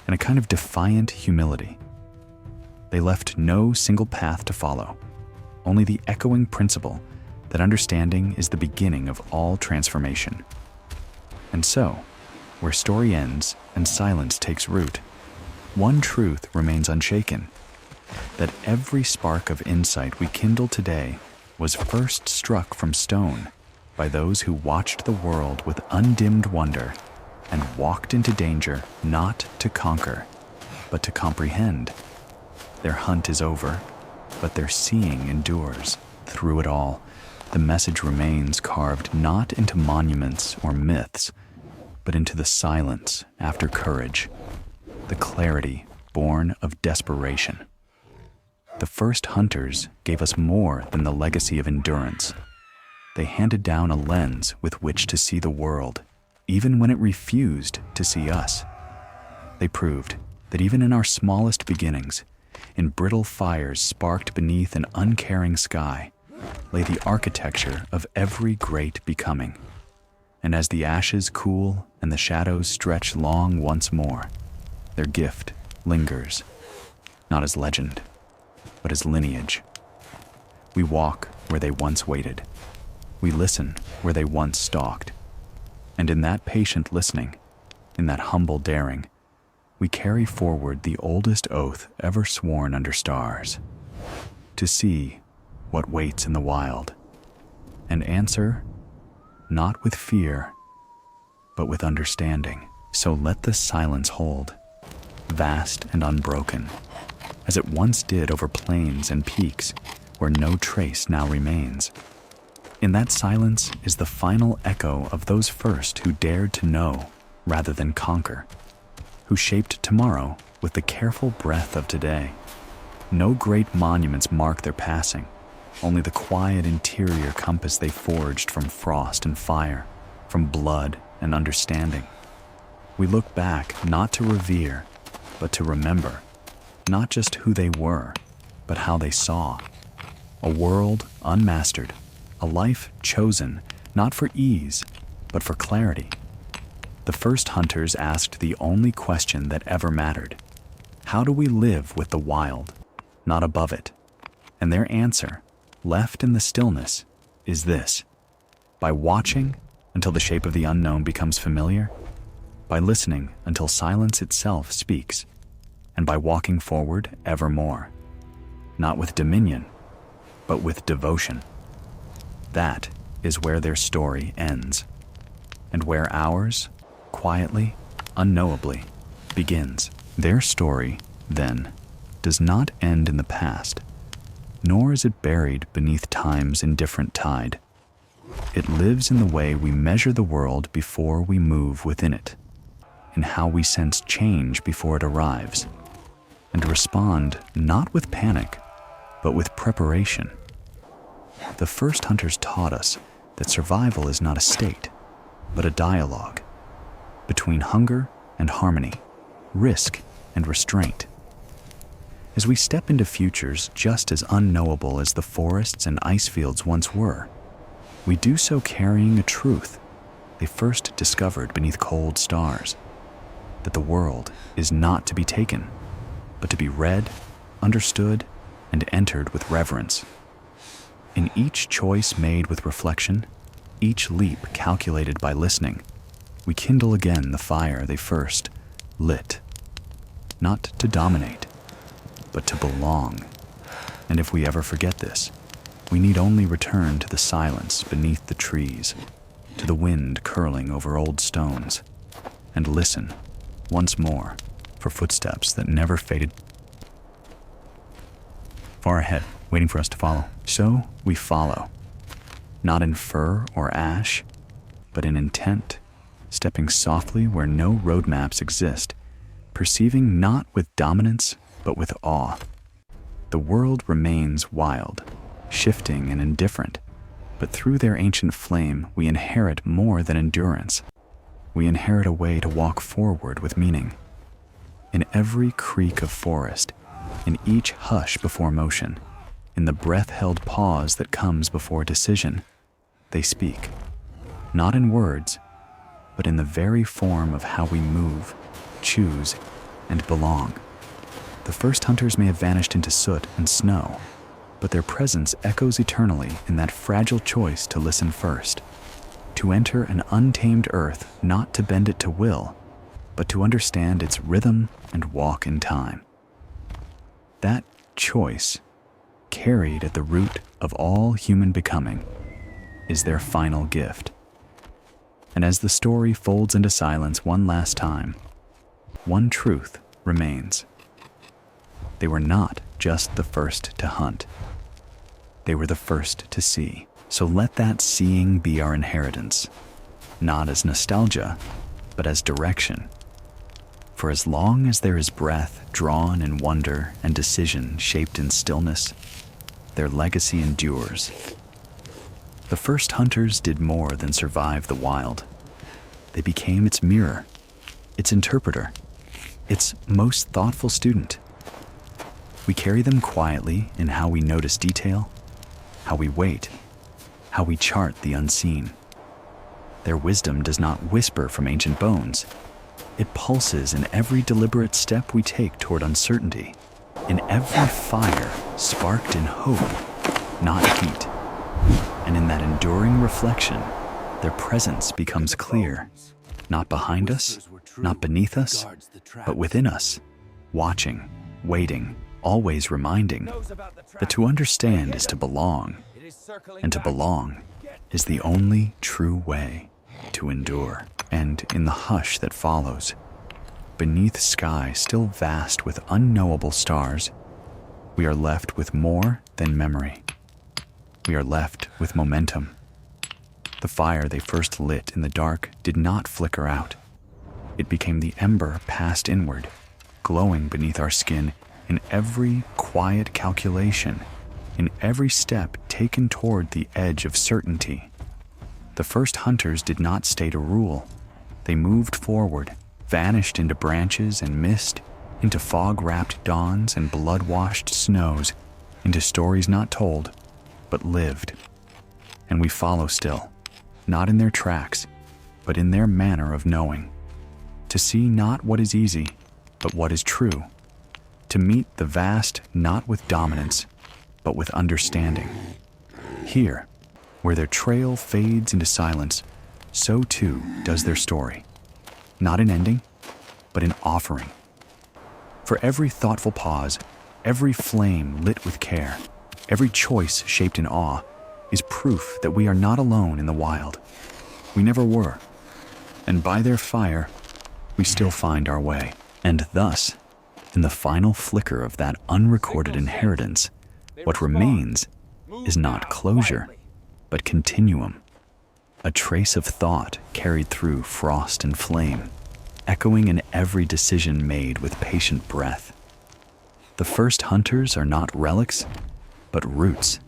and a kind of defiant humility. They left no single path to follow, only the echoing principle that understanding is the beginning of all transformation. And so, where story ends and silence takes root, one truth remains unshaken, that every spark of insight we kindle today was first struck from stone by those who watched the world with undimmed wonder and walked into danger not to conquer, but to comprehend. Their hunt is over, but their seeing endures. Through it all, the message remains carved not into monuments or myths, but into the silence after courage, the clarity born of desperation. The first hunters gave us more than the legacy of endurance. They handed down a lens with which to see the world, even when it refused to see us. They proved that even in our smallest beginnings, in brittle fires sparked beneath an uncaring sky, lay the architecture of every great becoming. And as the ashes cool and the shadows stretch long once more, their gift lingers, not as legend, but as lineage. We walk where they once waited. We listen where they once stalked. And in that patient listening, in that humble daring, we carry forward the oldest oath ever sworn under stars, to see what waits in the wild, and answer not with fear, but with understanding. So let the silence hold, vast and unbroken, as it once did over plains and peaks where no trace now remains. In that silence is the final echo of those first who dared to know rather than conquer, who shaped tomorrow with the careful breath of today. No great monuments mark their passing, only the quiet interior compass they forged from frost and fire, from blood and understanding. We look back not to revere, but to remember, not just who they were, but how they saw. A world unmastered, a life chosen not for ease, but for clarity. The first hunters asked the only question that ever mattered. How do we live with the wild, not above it? And their answer, left in the stillness, is this: by watching until the shape of the unknown becomes familiar, by listening until silence itself speaks, and by walking forward evermore, not with dominion, but with devotion. That is where their story ends, and where ours, quietly, unknowably, begins. Their story, then, does not end in the past, nor is it buried beneath time's indifferent tide. It lives in the way we measure the world before we move within it, in how we sense change before it arrives, and respond not with panic, but with preparation. The first hunters taught us that survival is not a state, but a dialogue between hunger and harmony, risk and restraint. As we step into futures just as unknowable as the forests and ice fields once were, we do so carrying a truth they first discovered beneath cold stars, that the world is not to be taken, but to be read, understood, and entered with reverence. In each choice made with reflection, each leap calculated by listening, we kindle again the fire they first lit, not to dominate, but to belong. And if we ever forget this, we need only return to the silence beneath the trees, to the wind curling over old stones, and listen once more for footsteps that never faded far ahead, waiting for us to follow. So we follow, not in fur or ash, but in intent, stepping softly where no roadmaps exist, perceiving not with dominance, but with awe. The world remains wild, shifting and indifferent, but through their ancient flame we inherit more than endurance. We inherit a way to walk forward with meaning. In every creak of forest, in each hush before motion, in the breath-held pause that comes before decision, they speak, not in words, but in the very form of how we move, choose, and belong. The first hunters may have vanished into soot and snow, but their presence echoes eternally in that fragile choice to listen first, to enter an untamed earth not to bend it to will, but to understand its rhythm and walk in time. That choice, carried at the root of all human becoming, is their final gift. And as the story folds into silence one last time, one truth remains. They were not just the first to hunt. They were the first to see. So let that seeing be our inheritance, not as nostalgia, but as direction. For as long as there is breath drawn in wonder and decision shaped in stillness, their legacy endures. The first hunters did more than survive the wild. They became its mirror, its interpreter, its most thoughtful student. We carry them quietly in how we notice detail, how we wait, how we chart the unseen. Their wisdom does not whisper from ancient bones. It pulses in every deliberate step we take toward uncertainty, in every fire sparked in hope, not heat. And in that enduring reflection, their presence becomes clear, not behind us, not beneath us, but within us, watching, waiting, always reminding that to understand is to belong, and to belong is the only true way to endure. And in the hush that follows, beneath sky still vast with unknowable stars, we are left with more than memory. We are left with momentum. The fire they first lit in the dark did not flicker out. It became the ember passed inward, glowing beneath our skin in every quiet calculation, in every step taken toward the edge of certainty. The first hunters did not stay to rule. They moved forward, vanished into branches and mist, into fog-wrapped dawns and blood-washed snows, into stories not told, but lived. And we follow still, not in their tracks, but in their manner of knowing, to see not what is easy, but what is true, to meet the vast not with dominance, but with understanding. Here, where their trail fades into silence, so too does their story, not in ending, but in offering. For every thoughtful pause, every flame lit with care, every choice shaped in awe, is proof that we are not alone in the wild. We never were, and by their fire, we still find our way. And thus, in the final flicker of that unrecorded inheritance, what remains is not closure, but continuum, a trace of thought carried through frost and flame, echoing in every decision made with patient breath. The first hunters are not relics, but roots,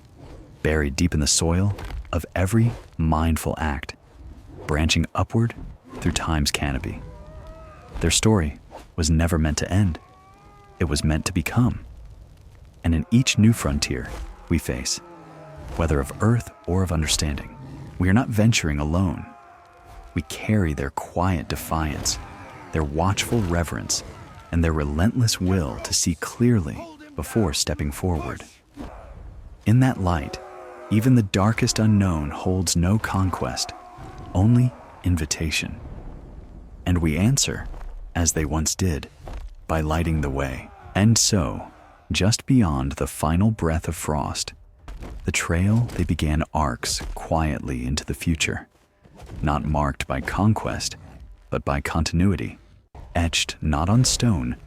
buried deep in the soil of every mindful act, branching upward through time's canopy. Their story was never meant to end. It was meant to become. And in each new frontier we face, whether of earth or of understanding, we are not venturing alone. We carry their quiet defiance, their watchful reverence, and their relentless will to see clearly before stepping forward. In that light, even the darkest unknown holds no conquest, only invitation. And we answer, as they once did, by lighting the way. And so, just beyond the final breath of frost, the trail they began arcs quietly into the future, not marked by conquest, but by continuity, etched not on stone,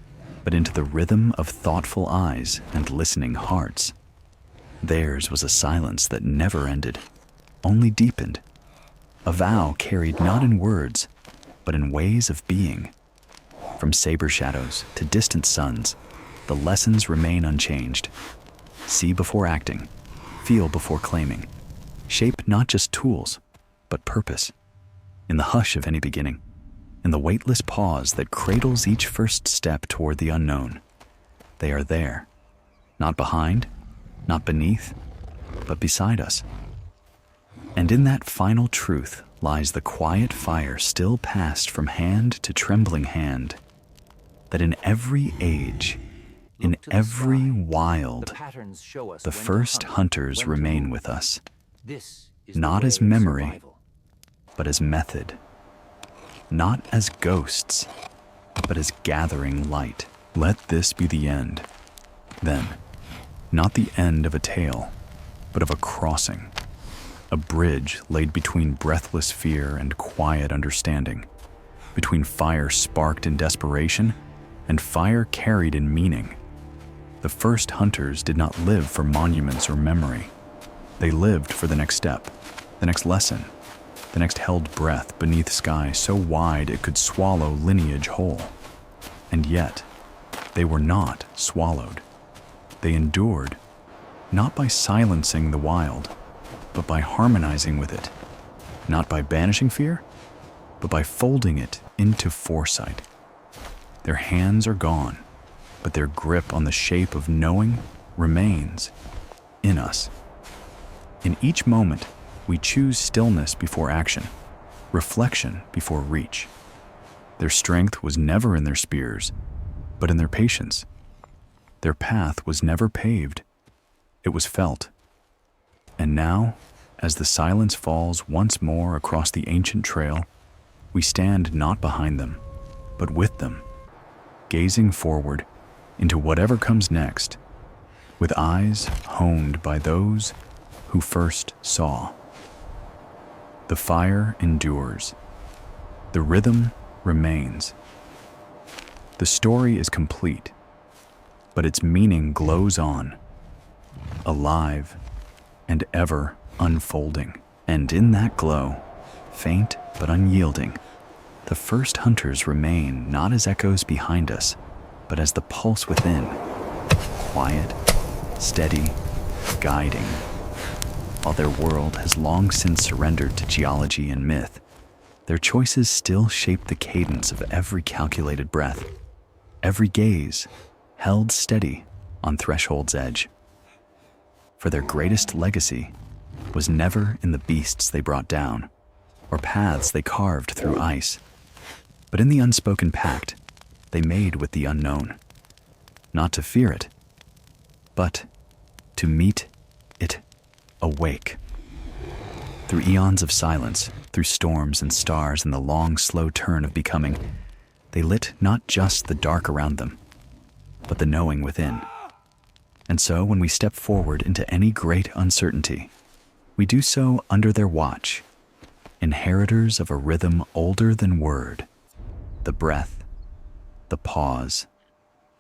but into the rhythm of thoughtful eyes and listening hearts. Theirs was a silence that never ended, only deepened, a vow carried not in words, but in ways of being. From saber shadows to distant suns, the lessons remain unchanged. See before acting, feel before claiming. Shape not just tools, but purpose. In the hush of any beginning, in the weightless pause that cradles each first step toward the unknown, they are there, not behind, not beneath, but beside us. And in that final truth lies the quiet fire still passed from hand to trembling hand, that in every age, in every wild, the first hunters remain with us, not as memory, but as method, not as ghosts, but as gathering light. Let this be the end, then, not the end of a tale, but of a crossing, a bridge laid between breathless fear and quiet understanding, between fire sparked in desperation and fire carried in meaning. The first hunters did not live for monuments or memory. They lived for the next step, the next lesson, the next held breath beneath sky so wide it could swallow lineage whole. And yet, they were not swallowed. They endured, not by silencing the wild, but by harmonizing with it, not by banishing fear, but by folding it into foresight. Their hands are gone, but their grip on the shape of knowing remains in us. In each moment, we choose stillness before action, reflection before reach. Their strength was never in their spears, but in their patience. Their path was never paved, it was felt. And now, as the silence falls once more across the ancient trail, We stand not behind them, but with them, gazing forward into whatever comes next, with eyes honed by those who first saw. The fire endures. The rhythm remains. The story is complete, but its meaning glows on, alive and ever unfolding. And in that glow, faint but unyielding, the first hunters remain not as echoes behind us, but as the pulse within, quiet, steady, guiding. While their world has long since surrendered to geology and myth, their choices still shape the cadence of every calculated breath, every gaze held steady on threshold's edge. For their greatest legacy was never in the beasts they brought down, or paths they carved through ice, but in the unspoken pact they made with the unknown, not to fear it, but to meet it awake. Through eons of silence, through storms and stars and the long, slow turn of becoming, they lit not just the dark around them, but the knowing within. And so when we step forward into any great uncertainty, we do so under their watch, inheritors of a rhythm older than word, the breath, the pause,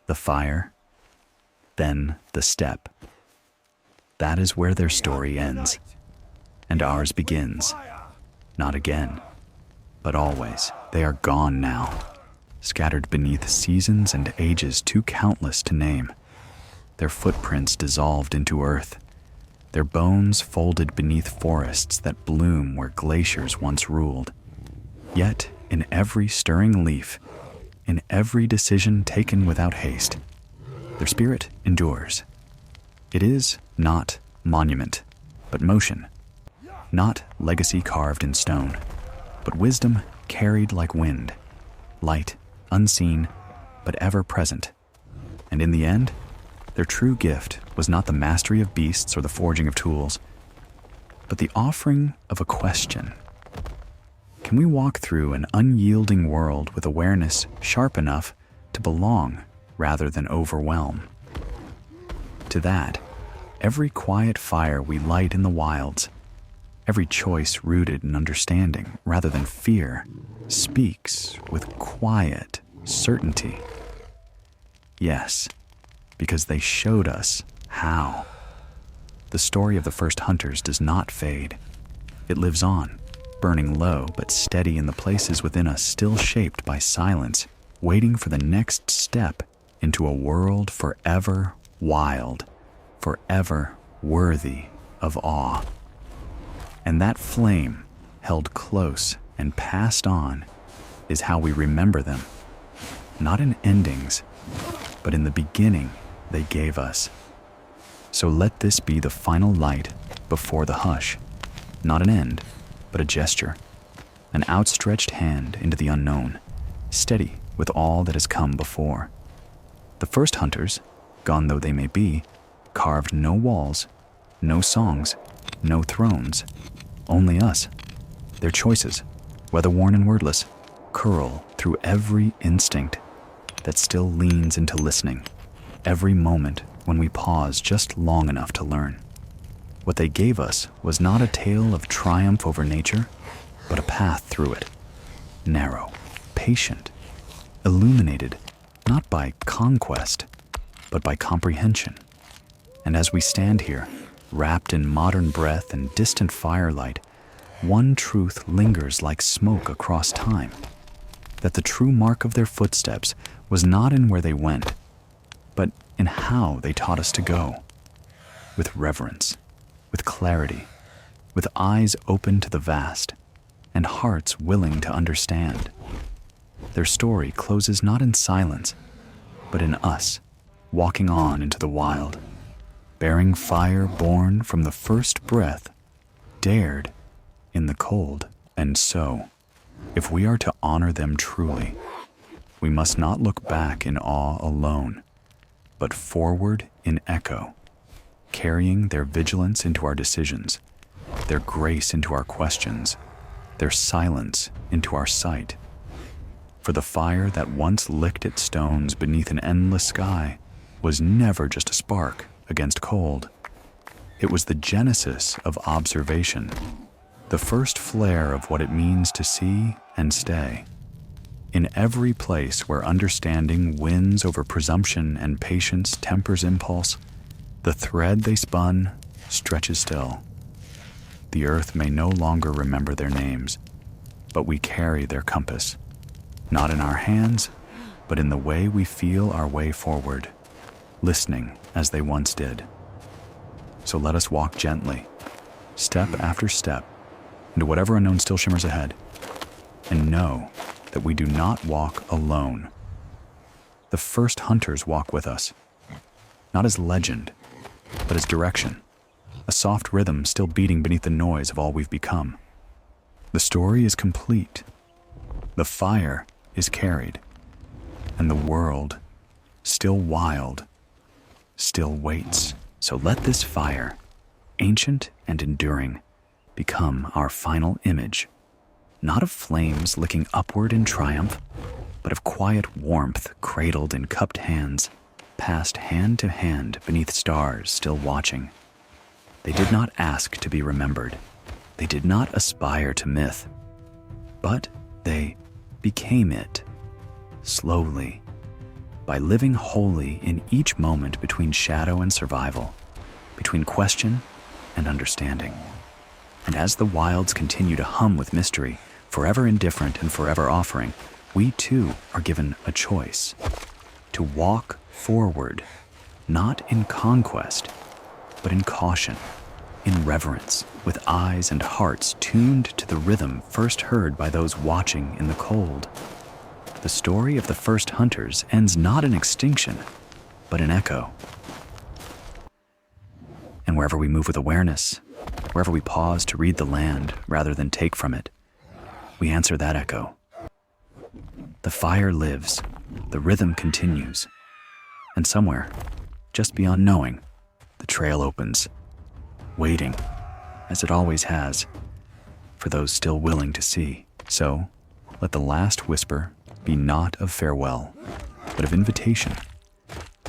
the fire, then the step. That is where their story ends, and ours begins. Not again, but always. They are gone now, scattered beneath seasons and ages too countless to name. Their footprints dissolved into earth, their bones folded beneath forests that bloom where glaciers once ruled. Yet, in every stirring leaf, in every decision taken without haste, their spirit endures. It is not monument, but motion, not legacy carved in stone, but wisdom carried like wind, light, unseen, but ever present. And in the end, their true gift was not the mastery of beasts or the forging of tools, but the offering of a question. Can we walk through an unyielding world with awareness sharp enough to belong rather than overwhelm? To that, every quiet fire we light in the wilds, every choice rooted in understanding rather than fear, speaks with quiet certainty. Yes, because they showed us how. The story of the first hunters does not fade. It lives on, burning low but steady in the places within us still shaped by silence, waiting for the next step into a world forever wild, forever worthy of awe. And that flame, held close and passed on, is how we remember them, not in endings, but in the beginning they gave us. So let this be the final light before the hush, not an end, but a gesture, an outstretched hand into the unknown, steady with all that has come before. The first hunters, gone though they may be, carved no walls, no songs, no thrones, only us. Their choices, weather-worn and wordless, curl through every instinct that still leans into listening, every moment when we pause just long enough to learn. What they gave us was not a tale of triumph over nature, but a path through it, narrow, patient, illuminated not by conquest, but by comprehension. And as we stand here, wrapped in modern breath and distant firelight, one truth lingers like smoke across time, that the true mark of their footsteps was not in where they went, but in how they taught us to go, with reverence, with clarity, with eyes open to the vast, and hearts willing to understand. Their story closes not in silence, but in us, walking on into the wild, bearing fire born from the first breath, dared in the cold. And so, if we are to honor them truly, we must not look back in awe alone, but forward in echo, carrying their vigilance into our decisions, their grace into our questions, their silence into our sight. For the fire that once licked at stones beneath an endless sky was never just a spark against cold. It was the genesis of observation, the first flare of what it means to see and stay. In every place where understanding wins over presumption and patience tempers impulse, the thread they spun stretches still. The earth may no longer remember their names, but we carry their compass, not in our hands, but in the way we feel our way forward, listening as they once did. So let us walk gently, step after step, into whatever unknown still shimmers ahead, and know that we do not walk alone. The first hunters walk with us, not as legend, but as direction, a soft rhythm still beating beneath the noise of all we've become. The story is complete. The fire is carried, and the world, still wild, still waits. So let this fire, ancient and enduring, become our final image, not of flames licking upward in triumph, but of quiet warmth cradled in cupped hands, passed hand to hand beneath stars still watching. They did not ask to be remembered. They did not aspire to myth, but they became it, slowly, by living wholly in each moment between shadow and survival, between question and understanding. And as the wilds continue to hum with mystery, forever indifferent and forever offering, we too are given a choice to walk forward, not in conquest, but in caution, in reverence, with eyes and hearts tuned to the rhythm first heard by those watching in the cold. The story of the first hunters ends not in extinction, but in echo. And wherever we move with awareness, wherever we pause to read the land rather than take from it, we answer that echo. The fire lives, the rhythm continues, and somewhere, just beyond knowing, the trail opens, waiting, as it always has, for those still willing to see. So, let the last whisper be not of farewell, but of invitation,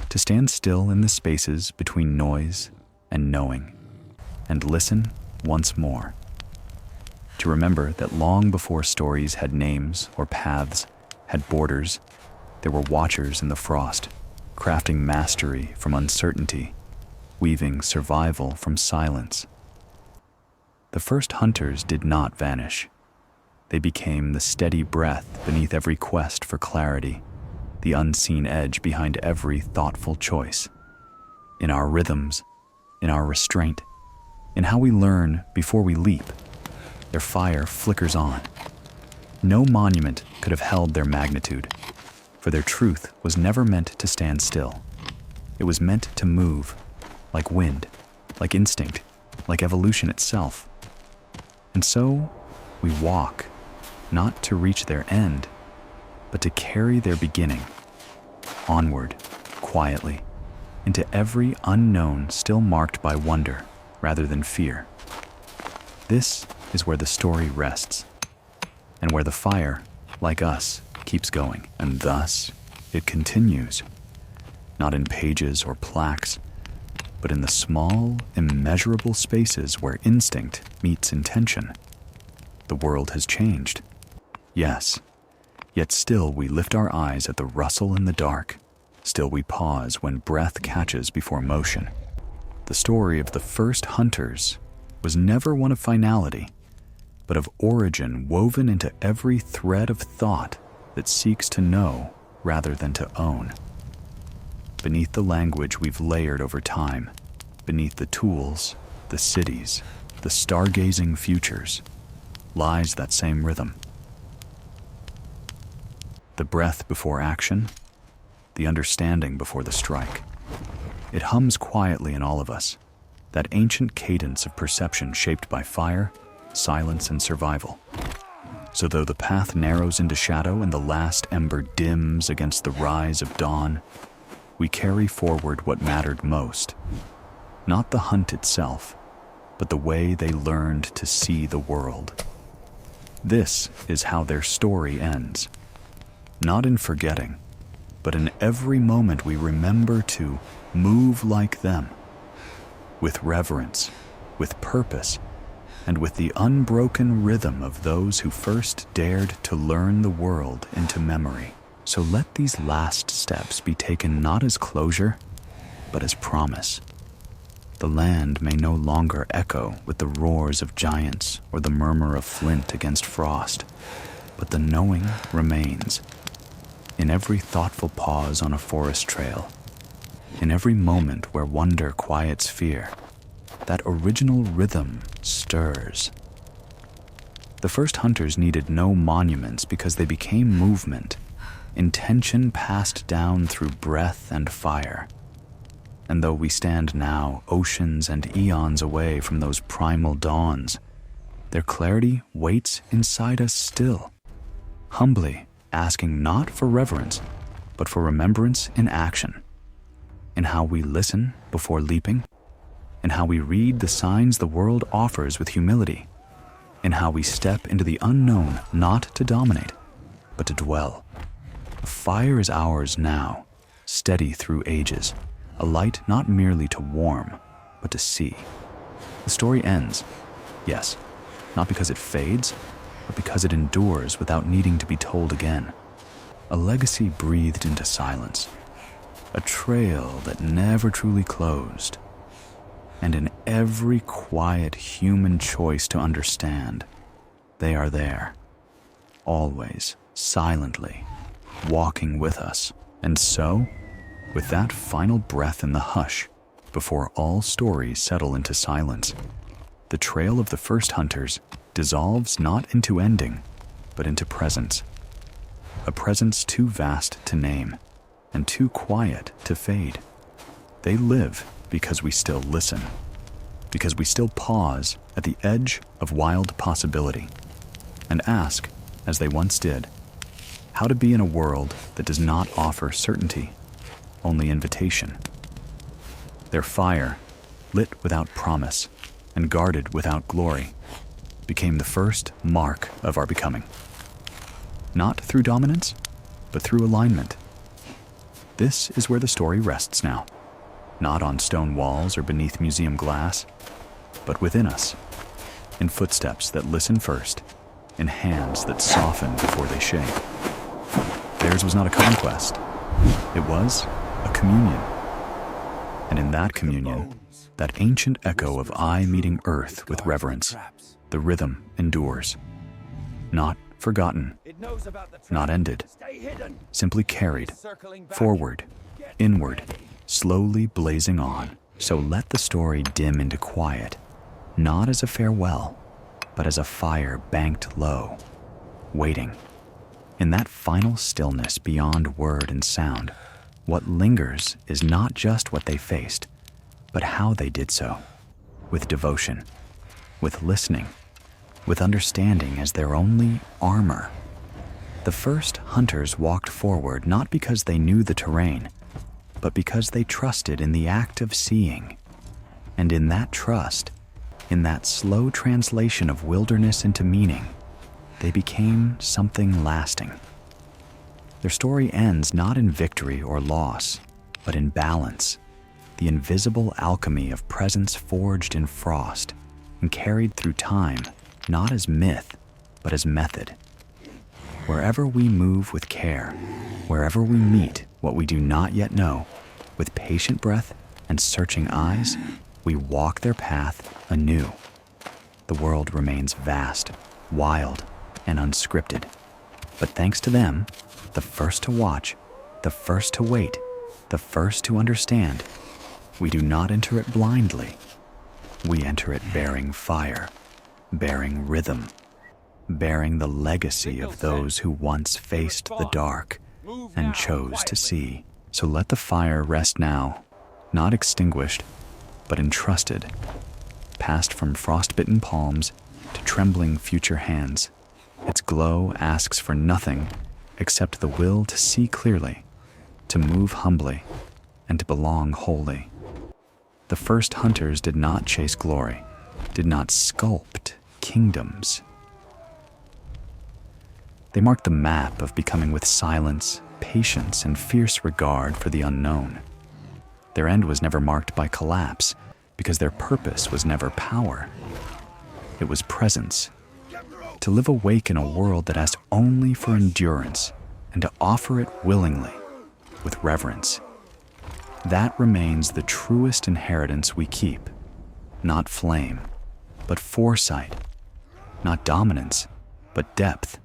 to stand still in the spaces between noise and knowing, and listen once more. To remember that long before stories had names or paths, had borders, there were watchers in the frost, crafting mastery from uncertainty, weaving survival from silence. The first hunters did not vanish. They became the steady breath beneath every quest for clarity, the unseen edge behind every thoughtful choice. In our rhythms, in our restraint, in how we learn before we leap, their fire flickers on. No monument could have held their magnitude, for their truth was never meant to stand still. It was meant to move, like wind, like instinct, like evolution itself. And so, we walk, not to reach their end, but to carry their beginning, onward, quietly, into every unknown still marked by wonder rather than fear. This is where the story rests, and where the fire, like us, keeps going, and thus it continues, not in pages or plaques, but in the small, immeasurable spaces where instinct meets intention. The world has changed. Yes, yet still we lift our eyes at the rustle in the dark. Still we pause when breath catches before motion. The story of the first hunters was never one of finality, but of origin woven into every thread of thought that seeks to know rather than to own. Beneath the language we've layered over time, beneath the tools, the cities, the stargazing futures, lies that same rhythm. The breath before action, the understanding before the strike. It hums quietly in all of us, that ancient cadence of perception shaped by fire, silence, and survival. So though the path narrows into shadow and the last ember dims against the rise of dawn, we carry forward what mattered most. Not the hunt itself, but the way they learned to see the world. This is how their story ends. Not in forgetting, but in every moment we remember to move like them, with reverence, with purpose, and with the unbroken rhythm of those who first dared to learn the world into memory. So let these last steps be taken not as closure, but as promise. The land may no longer echo with the roars of giants or the murmur of flint against frost, but the knowing remains. In every thoughtful pause on a forest trail, in every moment where wonder quiets fear, that original rhythm stirs. The first hunters needed no monuments because they became movement, intention passed down through breath and fire. And though we stand now oceans and eons away from those primal dawns, their clarity waits inside us still, humbly asking not for reverence, but for remembrance in action, in how we listen before leaping, in how we read the signs the world offers with humility, in how we step into the unknown not to dominate, but to dwell. A fire is ours now, steady through ages, a light not merely to warm, but to see. The story ends, yes, not because it fades, but because it endures without needing to be told again. A legacy breathed into silence, a trail that never truly closed. And in every quiet human choice to understand, they are there, always, silently, walking with us. And so, with that final breath in the hush, before all stories settle into silence, the trail of the first hunters dissolves not into ending, but into presence. A presence too vast to name, and too quiet to fade. They live because we still listen, because we still pause at the edge of wild possibility, and ask, as they once did, how to be in a world that does not offer certainty, only invitation. Their fire, lit without promise and guarded without glory, became the first mark of our becoming. Not through dominance, but through alignment. This is where the story rests now, not on stone walls or beneath museum glass, but within us, in footsteps that listen first, in hands that soften before they shape. Theirs was not a conquest, it was a communion. And in that communion, that ancient echo of eye meeting earth with reverence, the rhythm endures, not forgotten, not ended, simply carried, forward, inward, slowly blazing on. So let the story dim into quiet, not as a farewell, but as a fire banked low, waiting. In that final stillness beyond word and sound, what lingers is not just what they faced, but how they did so, with devotion, with listening, with understanding as their only armor. The first hunters walked forward not because they knew the terrain, but because they trusted in the act of seeing. And in that trust, in that slow translation of wilderness into meaning, they became something lasting. Their story ends not in victory or loss, but in balance, the invisible alchemy of presence forged in frost and carried through time, not as myth, but as method. Wherever we move with care, wherever we meet what we do not yet know, with patient breath and searching eyes, we walk their path anew. The world remains vast, wild, and unscripted. But thanks to them, the first to watch, the first to wait, the first to understand, we do not enter it blindly. We enter it bearing fire, bearing rhythm, bearing the legacy of those who once faced the dark and chose to see. So let the fire rest now, not extinguished, but entrusted, passed from frostbitten palms to trembling future hands. Its glow asks for nothing except the will to see clearly, to move humbly, and to belong wholly. The first hunters did not chase glory, did not sculpt kingdoms. They mark the map of becoming with silence, patience, and fierce regard for the unknown. Their end was never marked by collapse, because their purpose was never power. It was presence. To live awake in a world that asks only for endurance, and to offer it willingly, with reverence. That remains the truest inheritance we keep. Not flame, but foresight. Not dominance, but depth.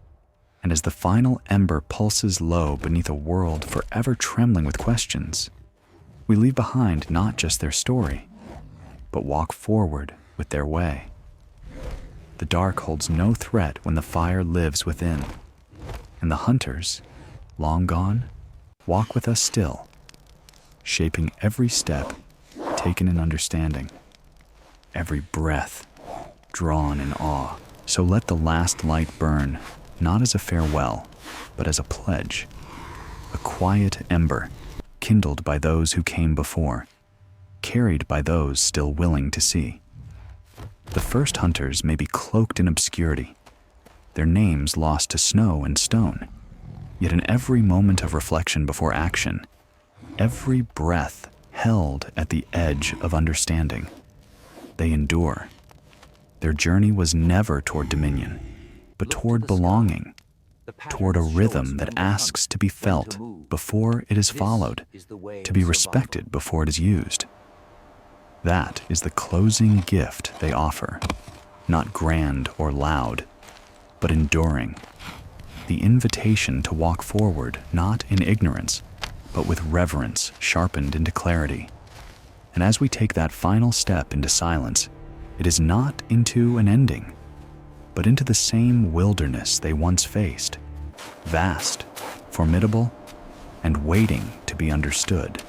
And as the final ember pulses low beneath a world forever trembling with questions, we leave behind not just their story, but walk forward with their way. The dark holds no threat when the fire lives within, and the hunters, long gone, walk with us still, shaping every step taken in understanding, every breath drawn in awe. So let the last light burn, not as a farewell, but as a pledge, a quiet ember kindled by those who came before, carried by those still willing to see. The first hunters may be cloaked in obscurity, their names lost to snow and stone, yet in every moment of reflection before action, every breath held at the edge of understanding, they endure. Their journey was never toward dominion, but toward belonging, toward a rhythm that asks to be felt before it is followed, to be respected before it is used. That is the closing gift they offer, not grand or loud, but enduring. The invitation to walk forward not in ignorance, but with reverence sharpened into clarity. And as we take that final step into silence, it is not into an ending, but into the same wilderness they once faced, vast, formidable, and waiting to be understood.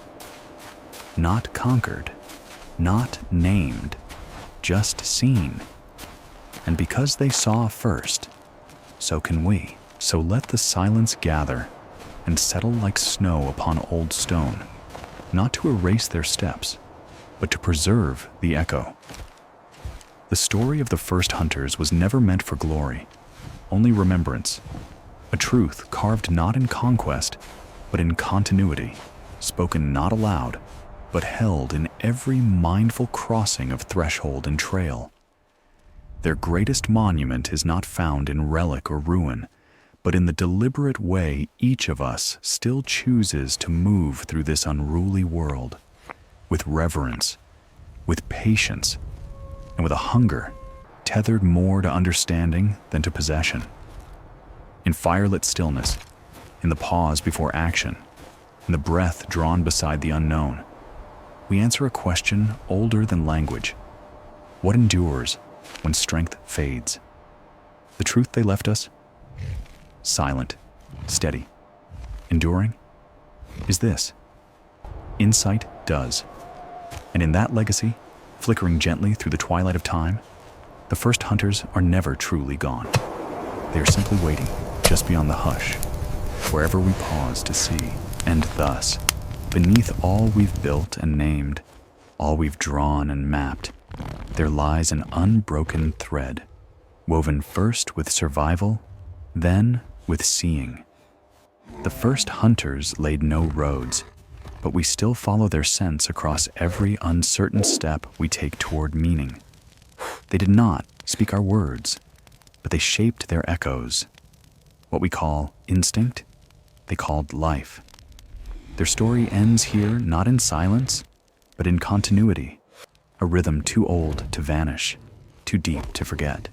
Not conquered, not named, just seen. And because they saw first, so can we. So let the silence gather and settle like snow upon old stone, not to erase their steps, but to preserve the echo. The story of the first hunters was never meant for glory, only remembrance, a truth carved not in conquest, but in continuity, spoken not aloud, but held in every mindful crossing of threshold and trail. Their greatest monument is not found in relic or ruin, but in the deliberate way each of us still chooses to move through this unruly world, with reverence, with patience, and with a hunger tethered more to understanding than to possession. In firelit stillness, in the pause before action, in the breath drawn beside the unknown, we answer a question older than language. What endures when strength fades? The truth they left us? Silent, steady, enduring, is this. Insight does. And in that legacy, flickering gently through the twilight of time, the first hunters are never truly gone. They are simply waiting, just beyond the hush, wherever we pause to see. And thus, beneath all we've built and named, all we've drawn and mapped, there lies an unbroken thread, woven first with survival, then with seeing. The first hunters laid no roads, but we still follow their sense across every uncertain step we take toward meaning. They did not speak our words, but they shaped their echoes. What we call instinct, they called life. Their story ends here not in silence, but in continuity, a rhythm too old to vanish, too deep to forget.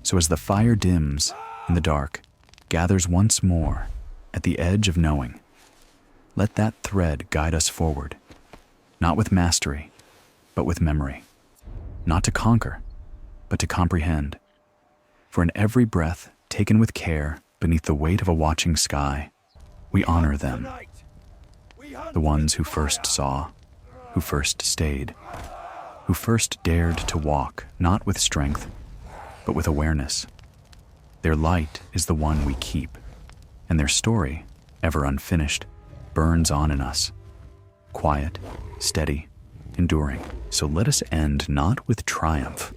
So as the fire dims in the dark, gathers once more at the edge of knowing, let that thread guide us forward, not with mastery, but with memory, not to conquer, but to comprehend. For in every breath taken with care beneath the weight of a watching sky, we honor them, the ones who first saw, who first stayed, who first dared to walk not with strength, but with awareness. Their light is the one we keep, and their story, ever unfinished, burns on in us, quiet, steady, enduring. So let us end not with triumph,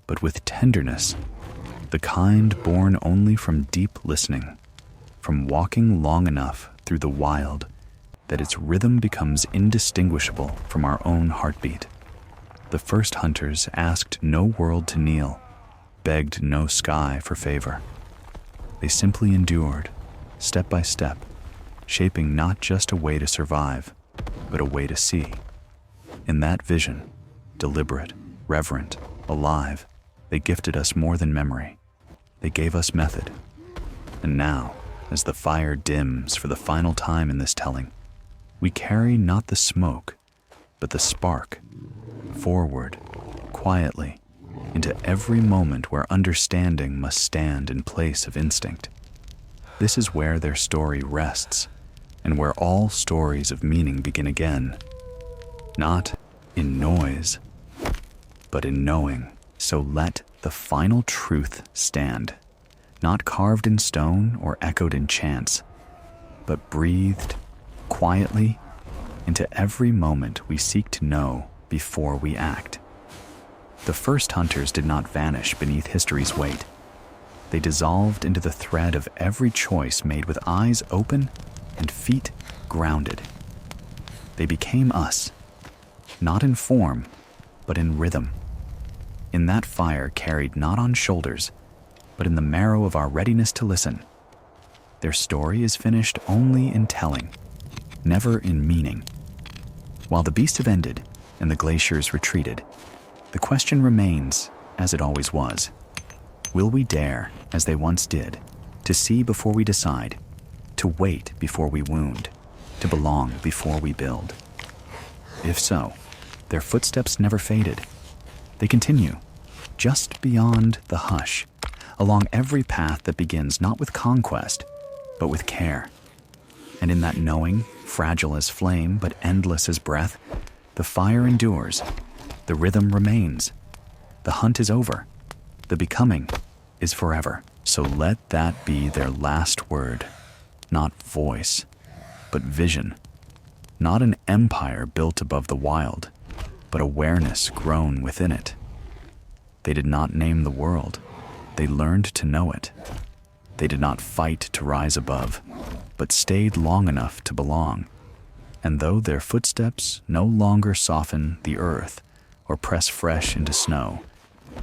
but with tenderness, the kind born only from deep listening, from walking long enough through the wild that its rhythm becomes indistinguishable from our own heartbeat. The first hunters asked no world to kneel, begged no sky for favor. They simply endured, step by step, shaping not just a way to survive, but a way to see. In that vision, deliberate, reverent, alive, they gifted us more than memory. They gave us method. And now, as the fire dims for the final time in this telling, we carry not the smoke, but the spark, forward, quietly, into every moment where understanding must stand in place of instinct. This is where their story rests, and where all stories of meaning begin again. Not in noise, but in knowing. So let the final truth stand, not carved in stone or echoed in chants, but breathed quietly into every moment we seek to know before we act. The first hunters did not vanish beneath history's weight. They dissolved into the thread of every choice made with eyes open and feet grounded. They became us, not in form, but in rhythm. In that fire carried not on shoulders, but in the marrow of our readiness to listen. Their story is finished only in telling, never in meaning. While the beasts have ended and the glaciers retreated, the question remains, as it always was. Will we dare, as they once did, to see before we decide, to wait before we wound, to belong before we build? If so, their footsteps never faded. They continue, just beyond the hush, along every path that begins not with conquest, but with care. And in that knowing, fragile as flame but endless as breath, the fire endures, the rhythm remains, the hunt is over, the becoming is forever. So let that be their last word, not voice, but vision, not an empire built above the wild, but awareness grown within it. They did not name the world, they learned to know it. They did not fight to rise above, but stayed long enough to belong. And though their footsteps no longer soften the earth or press fresh into snow,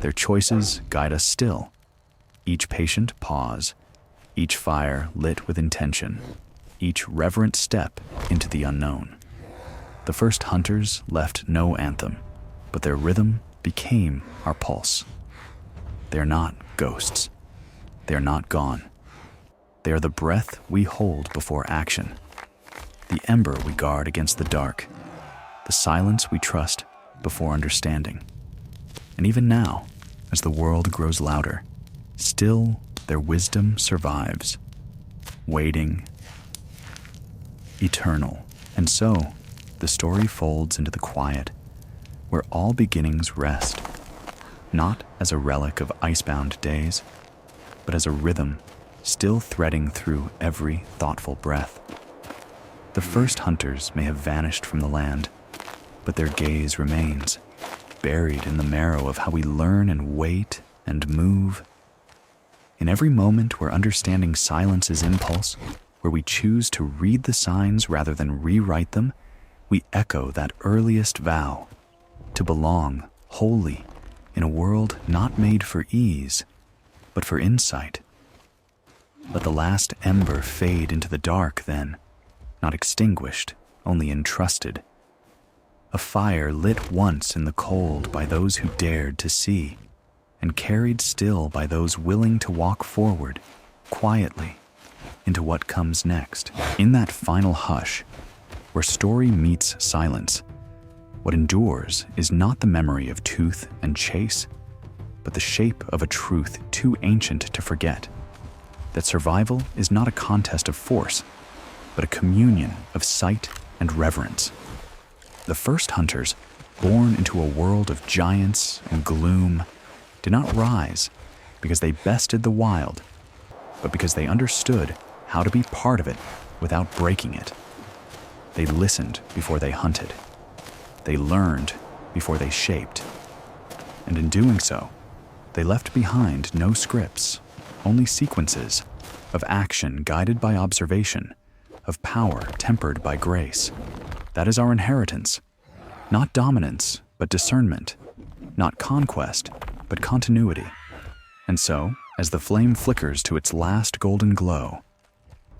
their choices guide us still. Each patient pause, each fire lit with intention, each reverent step into the unknown. The first hunters left no anthem, but their rhythm became our pulse. They're not ghosts. They're not gone. They are the breath we hold before action, the ember we guard against the dark, the silence we trust before understanding. And even now, as the world grows louder, still their wisdom survives, waiting, eternal. And so, the story folds into the quiet, where all beginnings rest, not as a relic of icebound days, but as a rhythm still threading through every thoughtful breath. The first hunters may have vanished from the land, but their gaze remains, buried in the marrow of how we learn and wait and move. In every moment where understanding silences impulse, where we choose to read the signs rather than rewrite them, we echo that earliest vow, to belong wholly in a world not made for ease, but for insight. Let the last ember fade into the dark then, not extinguished, only entrusted. A fire lit once in the cold by those who dared to see, and carried still by those willing to walk forward, quietly, into what comes next. In that final hush, where story meets silence, what endures is not the memory of tooth and chase, but the shape of a truth too ancient to forget, that survival is not a contest of force, but a communion of sight and reverence. The first hunters, born into a world of giants and gloom, did not rise because they bested the wild, but because they understood how to be part of it without breaking it. They listened before they hunted. They learned before they shaped. And in doing so, They left behind no scripts, only sequences of action guided by observation, of power tempered by grace. That is our inheritance. Not dominance, but discernment. Not conquest, but continuity. And so, as the flame flickers to its last golden glow,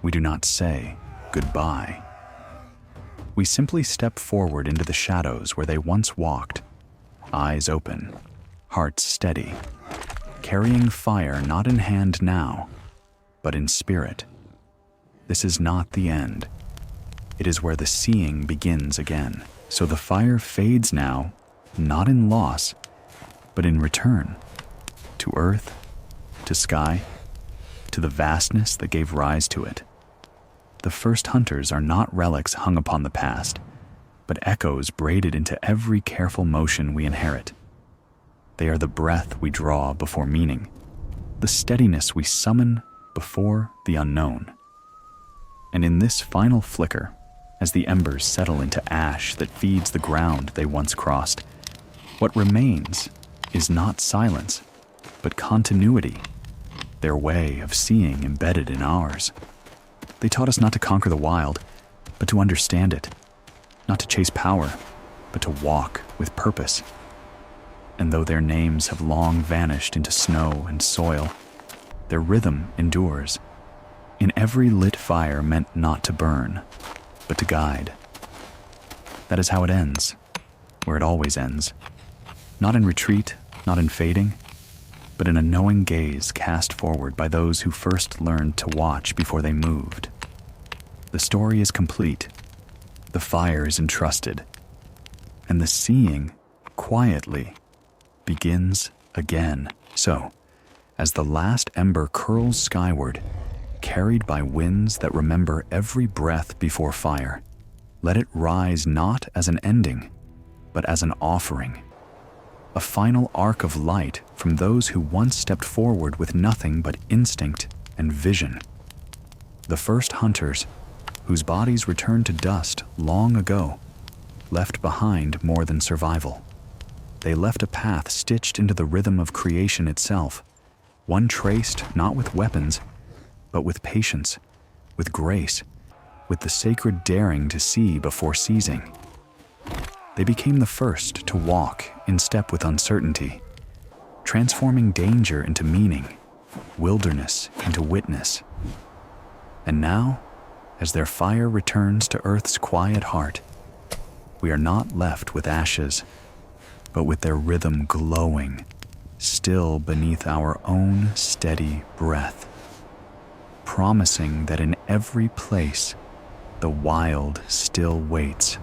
we do not say goodbye. We simply step forward into the shadows where they once walked, eyes open, hearts steady, carrying fire not in hand now, but in spirit. This is not the end. It is where the seeing begins again. So the fire fades now, not in loss, but in return, to earth, to sky, to the vastness that gave rise to it. The first hunters are not relics hung upon the past, but echoes braided into every careful motion we inherit. They are the breath we draw before meaning, the steadiness we summon before the unknown. And in this final flicker, as the embers settle into ash that feeds the ground they once crossed, what remains is not silence, but continuity, their way of seeing embedded in ours. They taught us not to conquer the wild, but to understand it, not to chase power, but to walk with purpose. And though their names have long vanished into snow and soil, their rhythm endures, in every lit fire meant not to burn, but to guide. That is how it ends, where it always ends. Not in retreat, not in fading, but in a knowing gaze cast forward by those who first learned to watch before they moved. The story is complete, the fire is entrusted, and the seeing, quietly, begins again. So, as the last ember curls skyward, carried by winds that remember every breath before fire, let it rise not as an ending, but as an offering, a final arc of light from those who once stepped forward with nothing but instinct and vision. The first hunters, whose bodies returned to dust long ago, left behind more than survival. They left a path stitched into the rhythm of creation itself, one traced not with weapons, but with patience, with grace, with the sacred daring to see before seizing. They became the first to walk in step with uncertainty, transforming danger into meaning, wilderness into witness. And now, as their fire returns to Earth's quiet heart, we are not left with ashes, but with their rhythm glowing, still beneath our own steady breath, promising that in every place the wild still waits.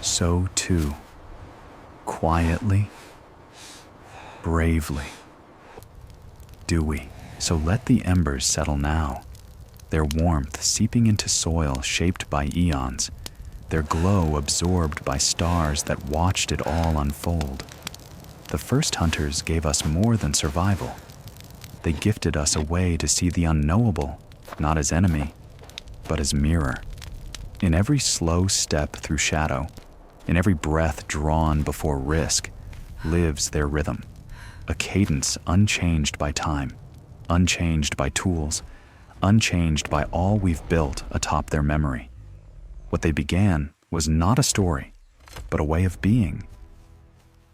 So too, quietly, bravely, do we. So let the embers settle now, their warmth seeping into soil shaped by eons, their glow absorbed by stars that watched it all unfold. The first hunters gave us more than survival. They gifted us a way to see the unknowable, not as enemy, but as mirror. In every slow step through shadow, in every breath drawn before risk, lives their rhythm, a cadence unchanged by time, unchanged by tools, unchanged by all we've built atop their memory. What they began was not a story, but a way of being.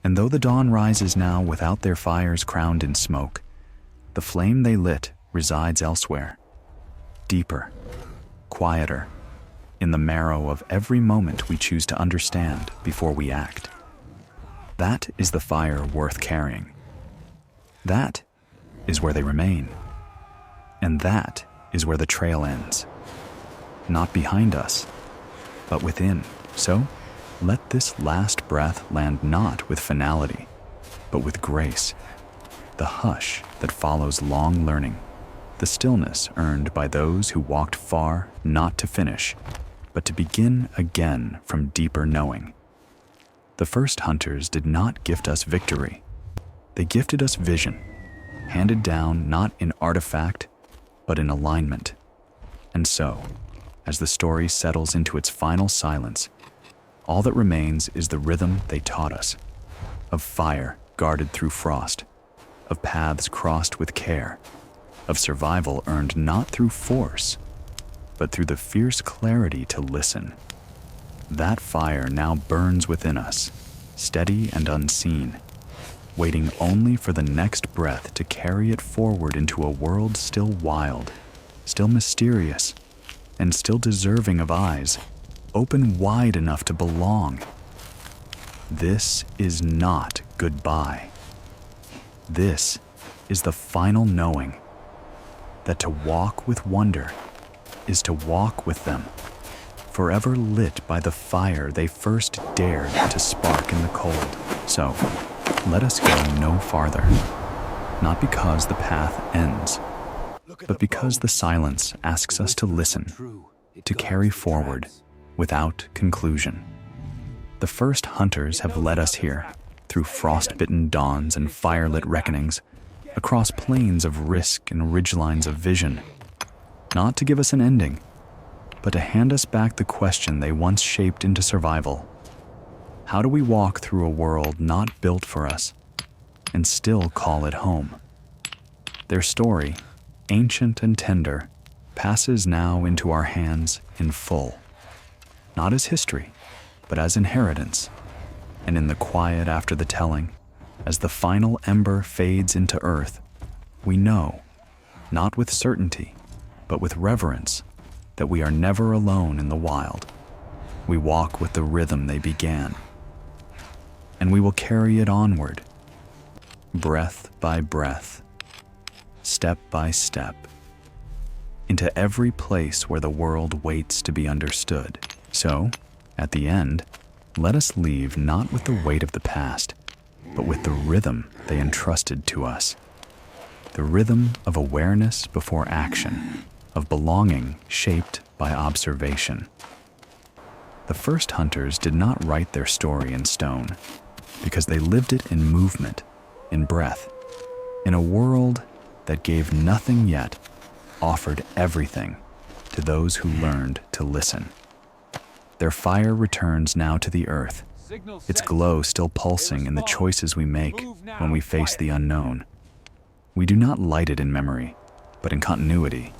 And though the dawn rises now without their fires crowned in smoke, the flame they lit resides elsewhere, deeper, quieter, in the marrow of every moment we choose to understand before we act. That is the fire worth carrying. That is where they remain. And that is where the trail ends. Not behind us, but within. So, let this last breath land not with finality, but with grace. The hush that follows long learning, the stillness earned by those who walked far not to finish, but to begin again from deeper knowing. The first hunters did not gift us victory. They gifted us vision, handed down not in artifact, but in alignment. And so, as the story settles into its final silence, all that remains is the rhythm they taught us, of fire guarded through frost, of paths crossed with care, of survival earned not through force, but through the fierce clarity to listen. That fire now burns within us, steady and unseen, waiting only for the next breath to carry it forward into a world still wild, still mysterious, and still deserving of eyes open wide enough to belong. This is not goodbye. This is the final knowing that to walk with wonder is to walk with them, forever lit by the fire they first dared to spark in the cold. So, let us go no farther, not because the path ends, but because the silence asks us to listen, to carry forward without conclusion. The first hunters have led us here, through frost-bitten dawns and firelit reckonings, across plains of risk and ridgelines of vision, not to give us an ending, but to hand us back the question they once shaped into survival. How do we walk through a world not built for us and still call it home? Their story, ancient and tender, passes now into our hands in full, not as history, but as inheritance. And in the quiet after the telling, as the final ember fades into earth, we know, not with certainty, but with reverence, that we are never alone in the wild. We walk with the rhythm they began, and we will carry it onward, breath by breath, step by step, into every place where the world waits to be understood. So, at the end, let us leave not with the weight of the past, but with the rhythm they entrusted to us. The rhythm of awareness before action, of belonging shaped by observation. The first hunters did not write their story in stone, because they lived it in movement, in breath, in a world that gave nothing yet, offered everything to those who learned to listen. Their fire returns now to the earth, its glow still pulsing in the choices we make when we face the unknown. We do not light it in memory, but in continuity,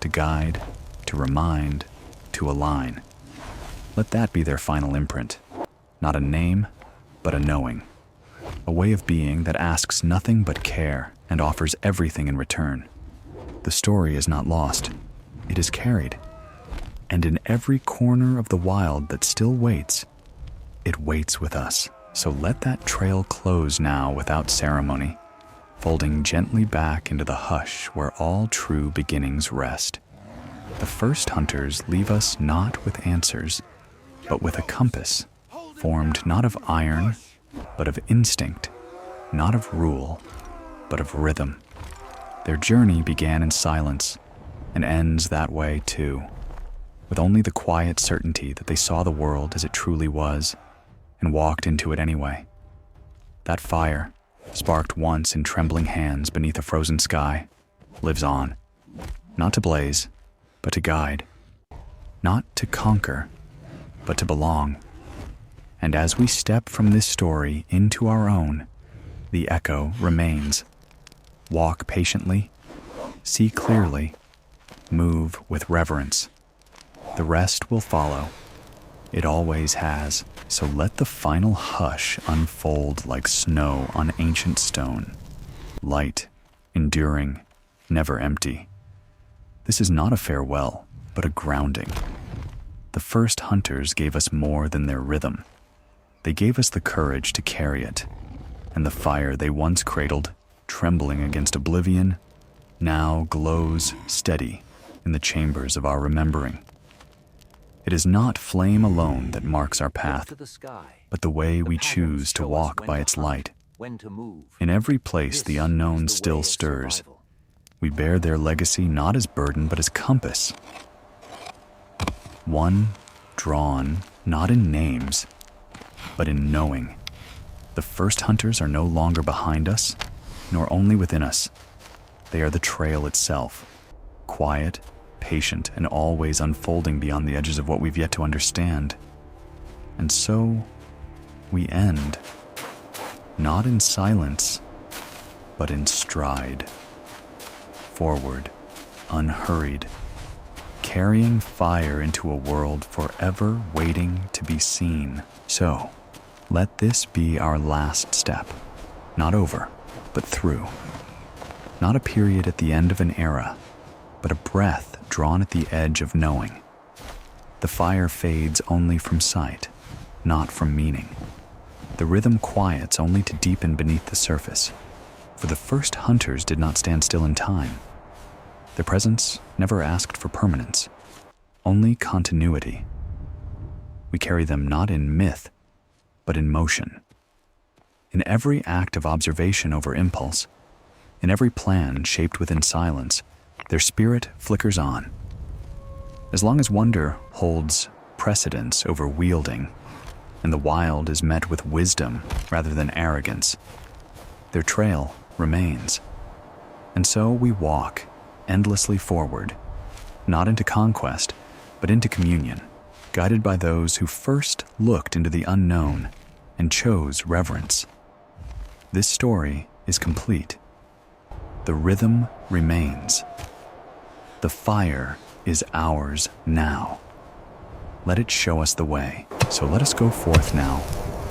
to guide, to remind, to align. Let that be their final imprint, not a name, but a knowing, a way of being that asks nothing but care and offers everything in return. The story is not lost, it is carried. And in every corner of the wild that still waits, it waits with us. So let that trail close now without ceremony, folding gently back into the hush where all true beginnings rest. The first hunters leave us not with answers, but with a compass, formed not of iron, but of instinct, not of rule, but of rhythm. Their journey began in silence, and ends that way too, with only the quiet certainty that they saw the world as it truly was, and walked into it anyway. That fire, sparked once in trembling hands beneath a frozen sky, lives on, not to blaze, but to guide, not to conquer, but to belong. And as we step from this story into our own, the echo remains. Walk patiently, see clearly, move with reverence. The rest will follow. It always has. So let the final hush unfold like snow on ancient stone. Light, enduring, never empty. This is not a farewell, but a grounding. The first hunters gave us more than their rhythm. They gave us the courage to carry it, and the fire they once cradled, trembling against oblivion, now glows steady in the chambers of our remembering. It is not flame alone that marks our path, but the way we choose to walk by its light. In every place the unknown still stirs. We bear their legacy not as burden, but as compass. One drawn not in names, but in knowing. The first hunters are no longer behind us, nor only within us. They are the trail itself, quiet, patient, and always unfolding beyond the edges of what we've yet to understand. And so, we end, not in silence, but in stride. Forward, unhurried, carrying fire into a world forever waiting to be seen. So, let this be our last step. Not over, but through. Not a period at the end of an era, but a breath drawn at the edge of knowing. The fire fades only from sight, not from meaning. The rhythm quiets only to deepen beneath the surface, for the first hunters did not stand still in time. Their presence never asked for permanence, only continuity. We carry them not in myth, but in motion. In every act of observation over impulse, in every plan shaped within silence, their spirit flickers on. As long as wonder holds precedence over wielding, and the wild is met with wisdom rather than arrogance, their trail remains. And so we walk endlessly forward, not into conquest, but into communion, guided by those who first looked into the unknown and chose reverence. This story is complete. The rhythm remains. The fire is ours now. Let it show us the way. So let us go forth now,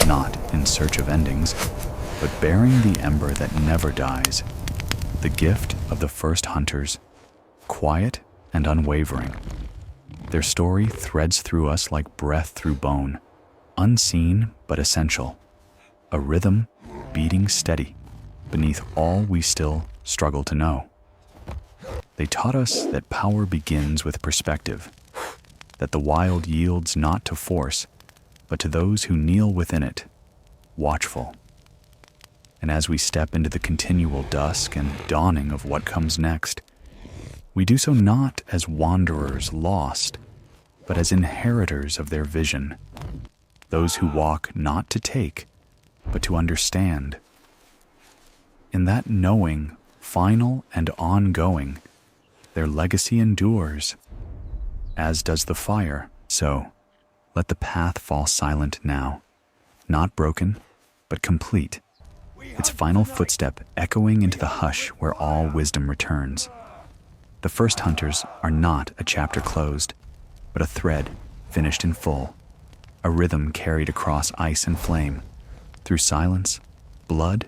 not in search of endings, but bearing the ember that never dies, the gift of the first hunters, quiet and unwavering. Their story threads through us like breath through bone, unseen but essential, a rhythm beating steady beneath all we still struggle to know. They taught us that power begins with perspective, that the wild yields not to force, but to those who kneel within it, watchful. And as we step into the continual dusk and dawning of what comes next, we do so not as wanderers lost, but as inheritors of their vision, those who walk not to take, but to understand. In that knowing, final and ongoing, their legacy endures, as does the fire. So, let the path fall silent now, not broken, but complete, its final footstep echoing into the hush where all wisdom returns. The first hunters are not a chapter closed, but a thread finished in full, a rhythm carried across ice and flame, through silence, blood,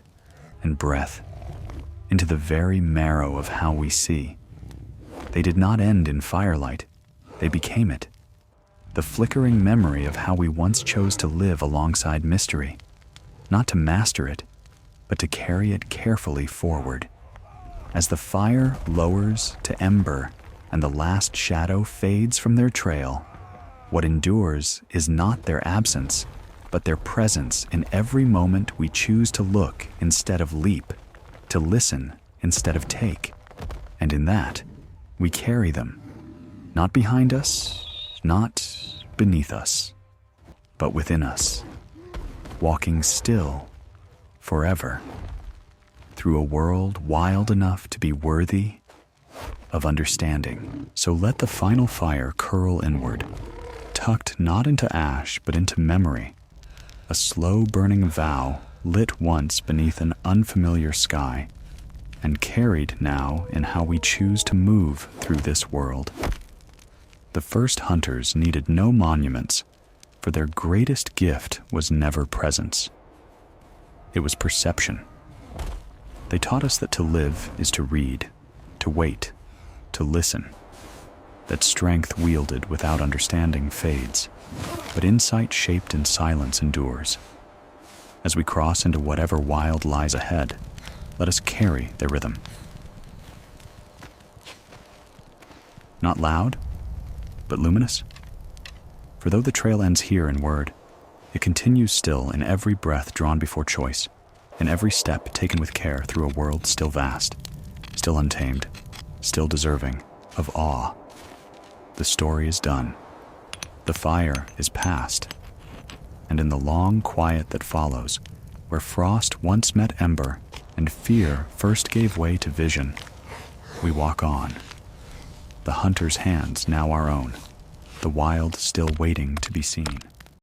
and breath, into the very marrow of how we see. They did not end in firelight, they became it, the flickering memory of how we once chose to live alongside mystery, not to master it, but to carry it carefully forward. As the fire lowers to ember and the last shadow fades from their trail, what endures is not their absence, but their presence in every moment we choose to look instead of leap, to listen instead of take. And in that, we carry them, not behind us, not beneath us, but within us, walking still, forever, through a world wild enough to be worthy of understanding. So let the final fire curl inward, tucked not into ash but into memory, a slow burning vow lit once beneath an unfamiliar sky, and carried now in how we choose to move through this world. The first hunters needed no monuments, for their greatest gift was never presence. It was perception. They taught us that to live is to read, to wait, to listen, that strength wielded without understanding fades, but insight shaped in silence endures. As we cross into whatever wild lies ahead, let us carry their rhythm. Not loud, but luminous. For though the trail ends here in word, it continues still in every breath drawn before choice, in every step taken with care through a world still vast, still untamed, still deserving of awe. The story is done. The fire is past. And in the long quiet that follows, where frost once met ember and fear first gave way to vision, we walk on. The hunter's hands now our own, the wild still waiting to be seen.